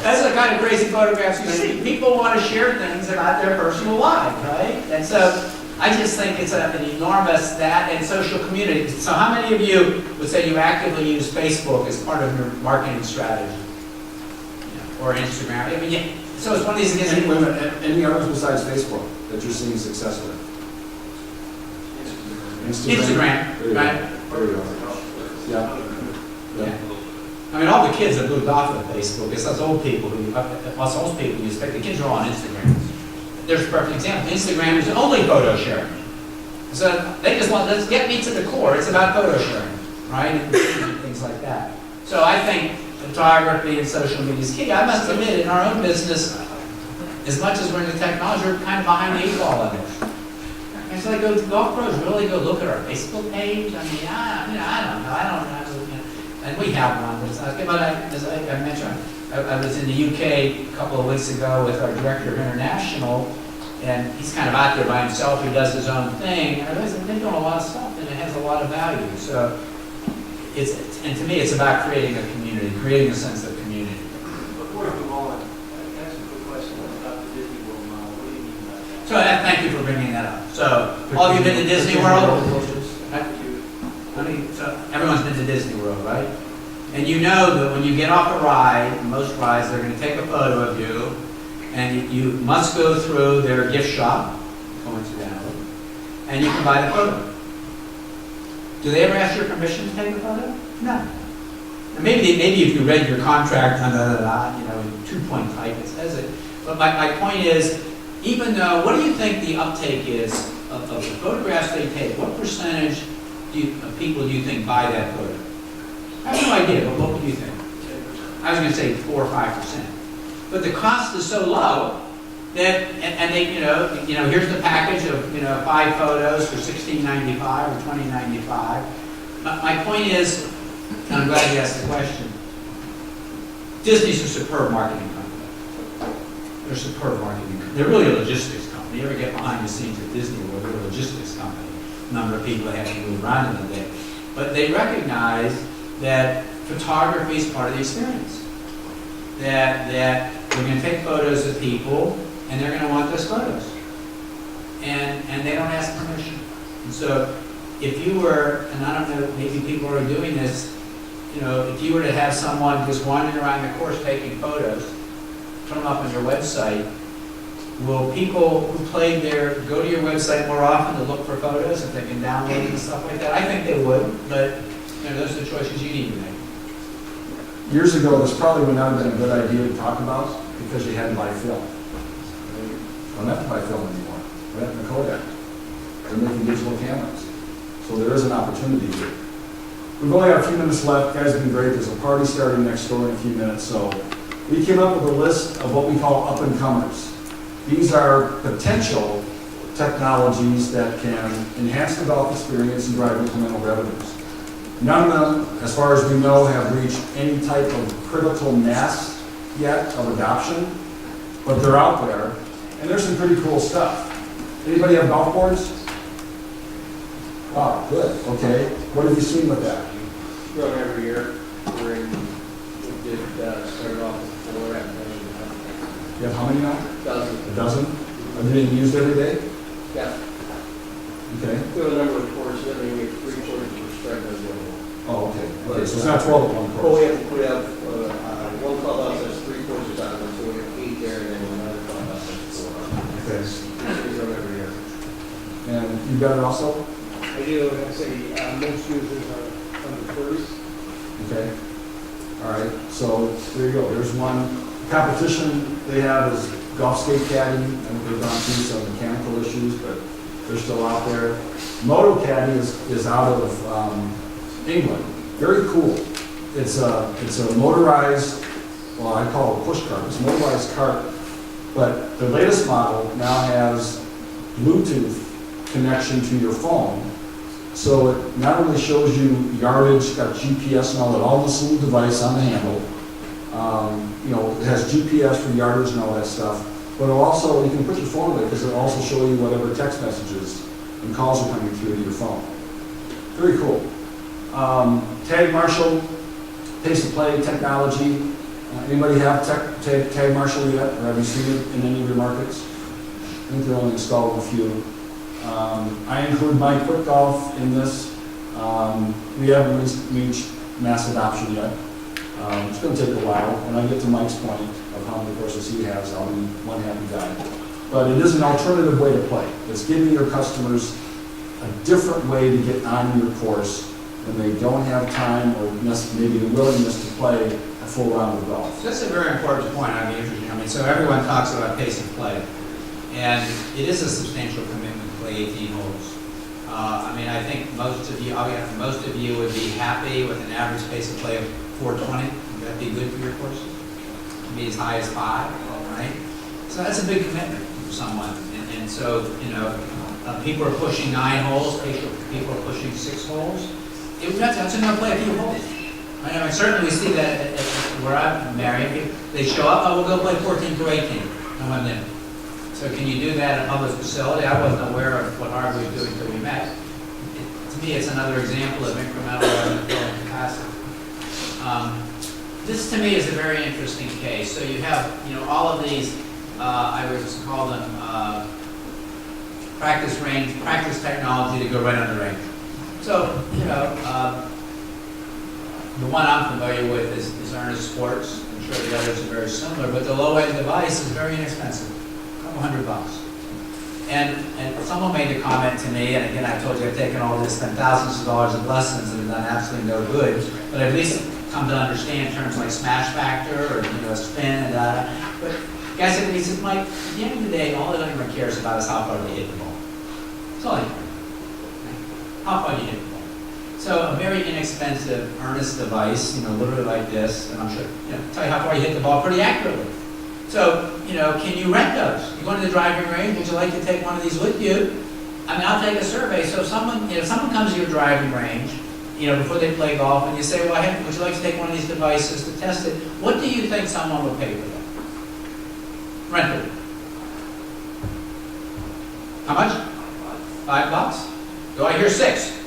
That's the kind of crazy photographs you see. People want to share things about their personal life, right? And so I just think it's an enormous that and social community. So how many of you would say you actively use Facebook as part of your marketing strategy? Or Instagram? I mean, yeah. So it's one of these things. Any others besides Facebook that you're seeing success with? Instagram, right? There you go. Yeah. I mean, all the kids have moved off of Facebook. It's us old people us old people use Facebook. The kids are all on Instagram. There's a perfect example. Instagram is only photo sharing. So they just want, let's get me to the core. It's about photo sharing, right? And things like that. So I think photography and social media is key. I must admit, in our own business, as much as we're into technology, we're kind of behind the 8 ball on it. And so golf pros really go look at our Facebook page. I mean, I don't know. And we have one, but it's not good. But as I mentioned, I was in the UK a couple of weeks ago with our director of international, and he's kind of out there by himself. He does his own thing. And I realized they're doing a lot of stuff, and it has a lot of value. So, and to me, it's about creating a community, creating a sense of community. Before we move on, I have some quick questions about the Disney World model. What do you mean by that? So thank you for bringing that up. So, all of you been to Disney World? So everyone's been to Disney World, right? And you know that when you get off a ride, most rides, they're going to take a photo of you, and you must go through their gift shop, coincidentally, and you can buy the photo. Do they ever ask your permission to take a photo? No. And maybe if you read your contract, in 2-point type, it says it. But my point is, even though, what do you think the uptake is of the photographs they take? What percentage of people do you think buy that photo? I have no idea, but what would you think? I was going to say 4 or 5%. But the cost is so low that, and they, here's the package of, 5 photos for $16.95 or $20.95. My point is, and I'm glad you asked the question, Disney's a superb marketing company. They're a superb marketing company. They're really a logistics company. You ever get behind the scenes at Disney World, they're a logistics company. A number of people have to move around in the day. But they recognize that photography is part of the experience. That they're going to take photos of people, and they're going to want those photos. And they don't ask permission. And so if you were, and I don't know, maybe people are doing this, if you were to have someone just wandering around the course taking photos, put them up on your website, will people who played there go to your website more often to look for photos if they can download them and stuff like that? I think they would, but those are the choices you need to make. Years ago, this probably would not have been a good idea to talk about because you had to buy film. You don't have to buy film anymore. We're at Kodak. They're making digital cameras. So there is an opportunity here. we've only got a few minutes left. Guys have been great. There's a party starting next door in a few minutes. So we came up with a list of what we call up-and-comers. These are potential technologies that can enhance the golf experience and drive incremental revenues. None of them, as far as we know, have reached any type of critical mass yet of adoption, but they're out there, and there's some pretty cool stuff. Anybody have golf boards? Wow, good, okay. What have you seen with that? Run every year. We're in, we did, started off with 4 and then You have how many now? dozen. A dozen? Are they being used every day? Yeah. Okay. We have a number of courses, I mean, we have 3 courses per spread those in. Oh, okay. Okay, so it's not 12 at one Well, course. we have to put out, one clubhouse has 3 courses out of it, so we have 8 there, and then another clubhouse has 4. Okay. We run every year. And you got it also? I do, and I say, most users are under 30. Okay. All right, so there you go. There's one. Competition they have is Golf Skate Caddy. I think they've gone through some mechanical issues, but they're still out there. Moto Caddy is out of England. Very cool. It's a motorized, well, I call it a push cart. It's a motorized cart, but the latest model now has Bluetooth connection to your phone. So it not only shows you yardage, got GPS and all that, all this little device on the handle. You know, it has GPS for yardage and all that stuff. But it'll also, you can put your phone away because it'll also show you whatever text messages and calls are coming through to your phone. Very cool. Tag Marshall, pace of play technology. Anybody have Tag Marshall yet, or have you seen it in any of your markets? I think they're only installed in a few. I include my quick golf in this. We haven't reached mass adoption yet. It's going to take a while. When I get to Mike's point of how many courses he has, I'll be one happy guy. But it is an alternative way to play. It's giving your customers a different way to get on your course when they don't have time or maybe the willingness to play a full round of golf. That's a very important point. I mean, so everyone talks about pace of play, and it is a substantial commitment to play 18 holes. I mean, I think most of you would be happy with an average pace of play of 420. Would that be good for your courses? Maybe as high as 5, right? So that's a big commitment for someone. And so, you know, people are pushing 9 holes, people are pushing 6 holes. That's enough to play a few holes. I mean, certainly we see that at where I'm married. They show up, oh, we'll go play 14 through 18. No one in. So can you do that in a public facility? I wasn't aware of what Harvard was doing until we met. To me, it's another example of incremental revenue capacity. This to me is a very interesting case. So you have, you know, all of these, I would call them practice technology to go right on the range. So, you know, the one I'm familiar with is Earnest Sports. I'm sure the others are very similar, but the low-end device is very inexpensive, $200. And someone made a comment to me, and again, I told you I've taken all this, spent thousands of dollars of lessons and done absolutely no good, but at least come to understand terms like smash factor or, you know, spin and that. But guy said, he said, Mike, at the end of the day, all that anyone cares about is how far they hit the ball. That's all you care. How far you hit the ball. So a very inexpensive Earnest device, you know, literally like this, and I'm sure, you know, tell you how far you hit the ball pretty accurately. So, you know, can you rent those? You go to the driving range, would you like to take one of these with you? I mean, I'll take a survey. So someone comes to your driving range, you know, before they play golf, and you say, well, hey, would you like to take one of these devices to test it? What do you think someone would pay for that? Rental. How much? $5? Do I hear 6?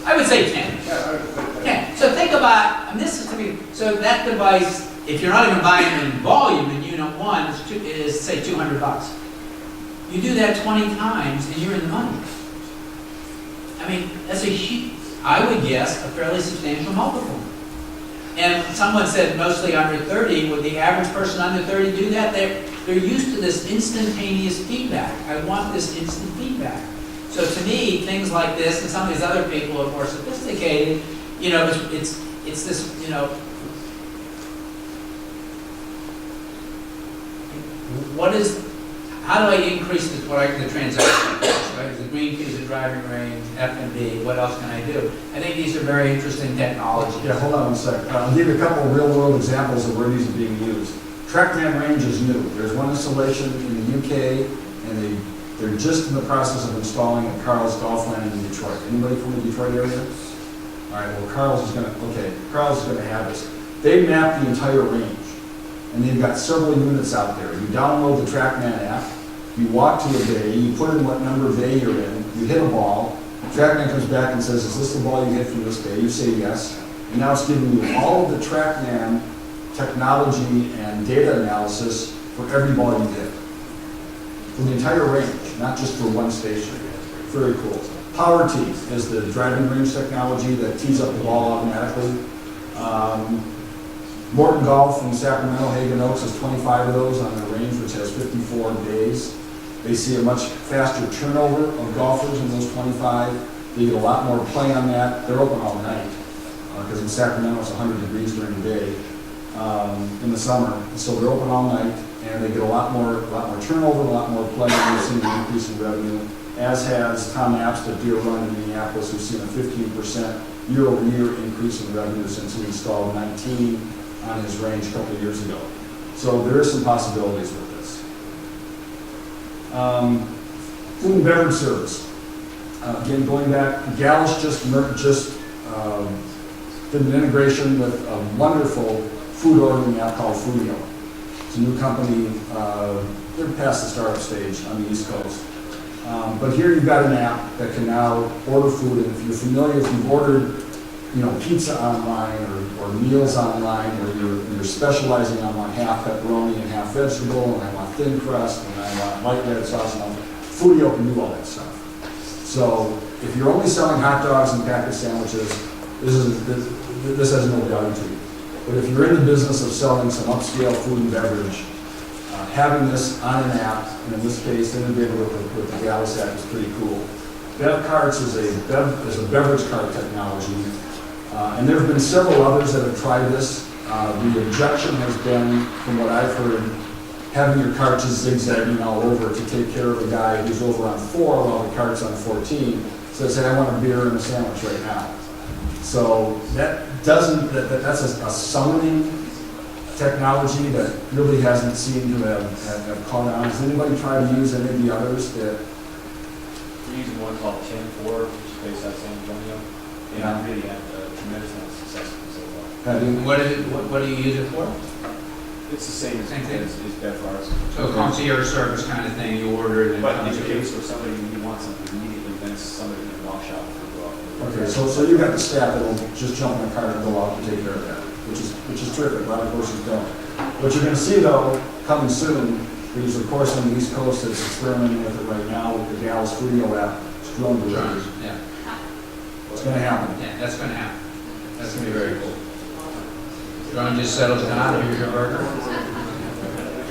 I would say 10. 10. So think about, and this is to me, so that device, if you're not even buying it in volume in unit 1, is say $200. You do that 20 times and you're in the money. I mean, that's a huge, I would guess, a fairly substantial multiple. And someone said mostly under 30, would the average person under 30 do that? They're used to this instantaneous feedback. I want this instant feedback. So to me, things like this, and some of these other people are more sophisticated, you know, it's this, you know, how do I increase the transaction cost, right? The green fee is a driving range, F&B, what else can I do? I think these are very interesting technologies. Yeah, hold on one second. I'll give you a couple of real-world examples of where these are being used. TrackMan range is new. There's one installation in the UK, and they're just in the process of installing at Carl's Golf Land in Detroit. Anybody from the Detroit area? All right, well, Carl's is gonna have this. They map the entire range, and they've got several units out there. You download the TrackMan app, you walk to a bay, you put in what number bay you're in, you hit a ball, TrackMan comes back and says, is this the ball you hit from this bay? You say yes, and now it's giving you all of the TrackMan technology and data analysis for every ball you hit. For the entire range, not just for one station. Very cool. Power Tee is the driving range technology that tees up the ball automatically. Morton Golf in Sacramento, Hagen Oaks has 25 of those on their range, which has 54 bays. They see a much faster turnover of golfers in those 25. They get a lot more play on that. They're open all night because in Sacramento it's 100 degrees during the day in the summer. So they're open all night, and they get a lot more turnover, a lot more play, and they've seen an increase in revenue. As has Tom Apst at Deer Run in Minneapolis, who's seen a 15% year-over-year increase in revenue since he installed 19 on his range a couple of years ago. So there is some possibilities with this. Food and beverage service. Again, going back, Gallus just did an integration with a wonderful food ordering app called Foodio. It's a new company. They're past the startup stage on the East Coast. But here you've got an app that can now order food, and if you're familiar, if you've ordered, pizza online or meals online, or you're specializing on one half pepperoni and half vegetable, and I want thin crust, and I want light red sauce, and Foodio can do all that stuff. So if you're only selling hot dogs and packaged sandwiches, this has no value to you. But if you're in the business of selling some upscale food and beverage, having this on an app, and in this case integrated with the Gallus app, is pretty cool. BevCarts is a beverage cart technology, and there have been several others that have tried this. The objection has been, from what I've heard, having your carts zigzagging all over to take care of a guy who's over on 4 while the cart's on 14. So they say, I want a beer and a sandwich right now. So that's a summoning technology that really hasn't seemed to have caught on. Has anybody tried to use any of the others that? We're using one called 10-4, which is based out of San Antonio, and I really had a tremendous amount of success with it so far. What do you use it for? It's the same thing as BevCarts. So a concierge service kind of thing, you order it and it But comes in to the you. case where somebody really wants something immediately, then somebody can walk shop and go off. Okay, so you've got the staff that will just jump in a car and go out and take care of that, which is terrific. A lot of courses don't. What you're going to see, though, coming soon, there's a course on the East Coast that's experimenting with it right now with the Gallus Foodio app. It's drone delivery. Yeah. It's going to happen. Yeah, that's going to happen. That's going to be very cool. Drone just settles down, here's your burger.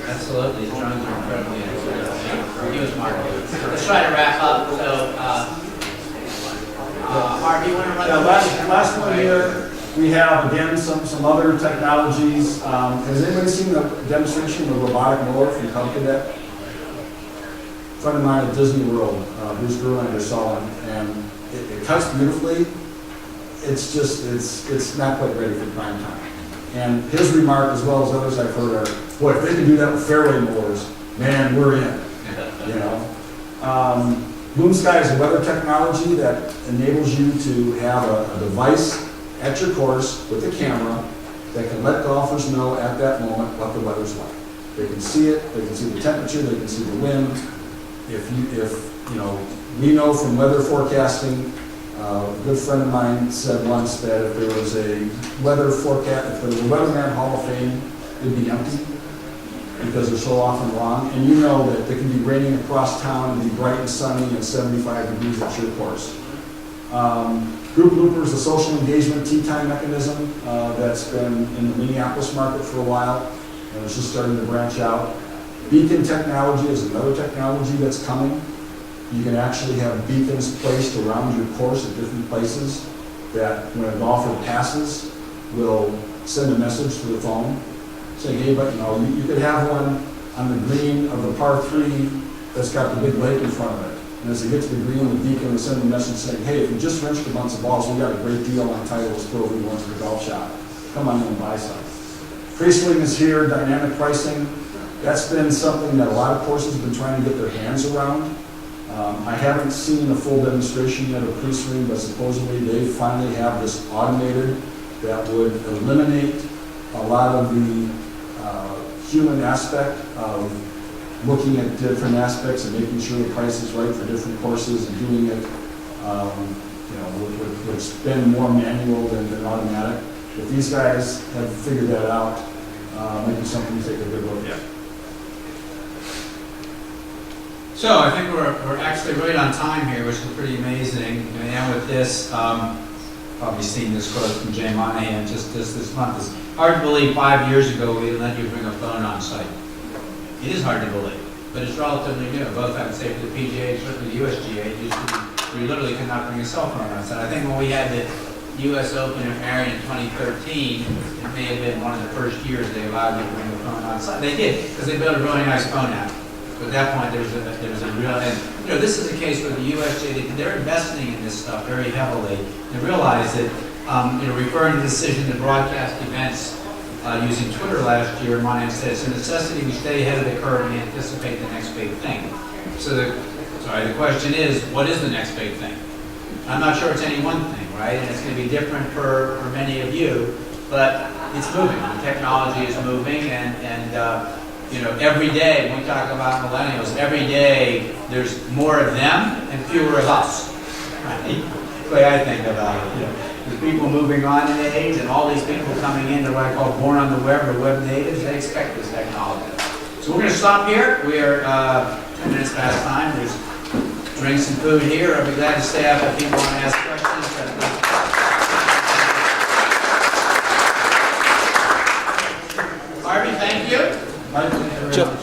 Absolutely, drones are incredibly interesting. Huge market. Let's try to wrap up. So, Harvey, you want to run? Last one here, we have again some other technologies. Has anybody seen the demonstration of the robotic mower from Cub Cadet? A friend of mine at Disney World, Bruce Gerlander, saw one, and it cuts beautifully. It's just it's not quite ready for prime time. And his remark, as well as others I've heard, are, boy, if they can do that with fairway mowers, man, we're in. Boom Sky is a weather technology that enables you to have a device at your course with a camera that can let golfers know at that moment what the weather's like. They can see it, they can see the temperature, they can see the wind. We know from weather forecasting, a good friend of mine said once that if there was a weather forecast, if there was a Weatherman Hall of Fame, it'd be empty because they're so often wrong. And you know that it can be raining across town and be bright and sunny and 75 degrees at your course. Group Loopers, the social engagement tea time mechanism that's been in the Minneapolis market for a while, and it's just starting to branch out. Beacon technology is another technology that's coming. You can actually have beacons placed around your course at different places that when a golfer passes will send a message to the phone saying, hey, but you could have one on the green of the par 3 that's got the big lake in front of it. And as they get to the green, the beacon will send a message saying, hey, if you just wrenched a bunch of balls, we got a great deal on Titleist Pro, we want to the golf shop. Come on in and buy some. Pre-swing is here, dynamic pricing. That's been something that a lot of courses have been trying to get their hands around. I haven't seen a full demonstration yet of pre-swing, but supposedly they finally have this automated that would eliminate a lot of the human aspect of looking at different aspects and making sure the price is right for different courses and doing it, would been more manual than automatic. If these guys have figured that out, maybe something to take a good look at. So I think we're actually right on time here, which is pretty amazing. And with this, probably seen this quote from Jay Monahan just this month. It's hard to believe 5 years ago we didn't let you bring a phone on site. It is hard to believe, but it's relatively new. Both I would say for the PGA and certainly the USGA, it used to be, we literally could not bring a cell phone on site. I think when we had the US Open in Marion in 2013, it may have been one of the first years they allowed you to bring the phone on site. They did, because they built a really nice phone app. But at that point, there was a real, and this is a case where the USGA, they're investing in this stuff very heavily. They realize that, referring to the decision to broadcast events using Twitter last year, Monahan said it's a necessity we stay ahead of the curve and anticipate the next big thing. So the question is, what is the next big thing? I'm not sure it's any one thing, right? And it's going to be different for many of you, but it's moving. The technology is moving, and every day, when we talk about millennials, every day there's more of them and fewer of us. Right? The way I think about it. There's people moving on in age, and all these people coming in, they're what I call born on the web or web natives, they expect this technology. So we're going to stop here. We are 10 minutes past time. There's drinks and food here. I'll be glad to stay up if people want to ask questions. Harvey, thank you.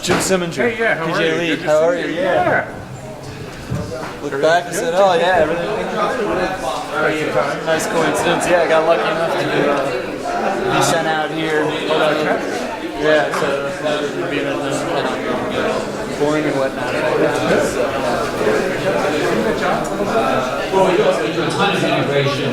Jim Simmons. Hey, yeah, how are you? PJ Good Lee, to how see are you. you? Yeah. Look back and said, oh yeah, everything. Nice coincidence. Yeah, I got lucky enough to be sent out here. Yeah, so being at this boring and whatnot. Well, we do a ton of integration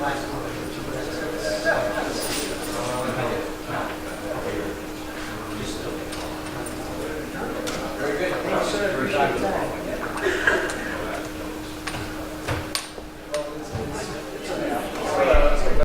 Last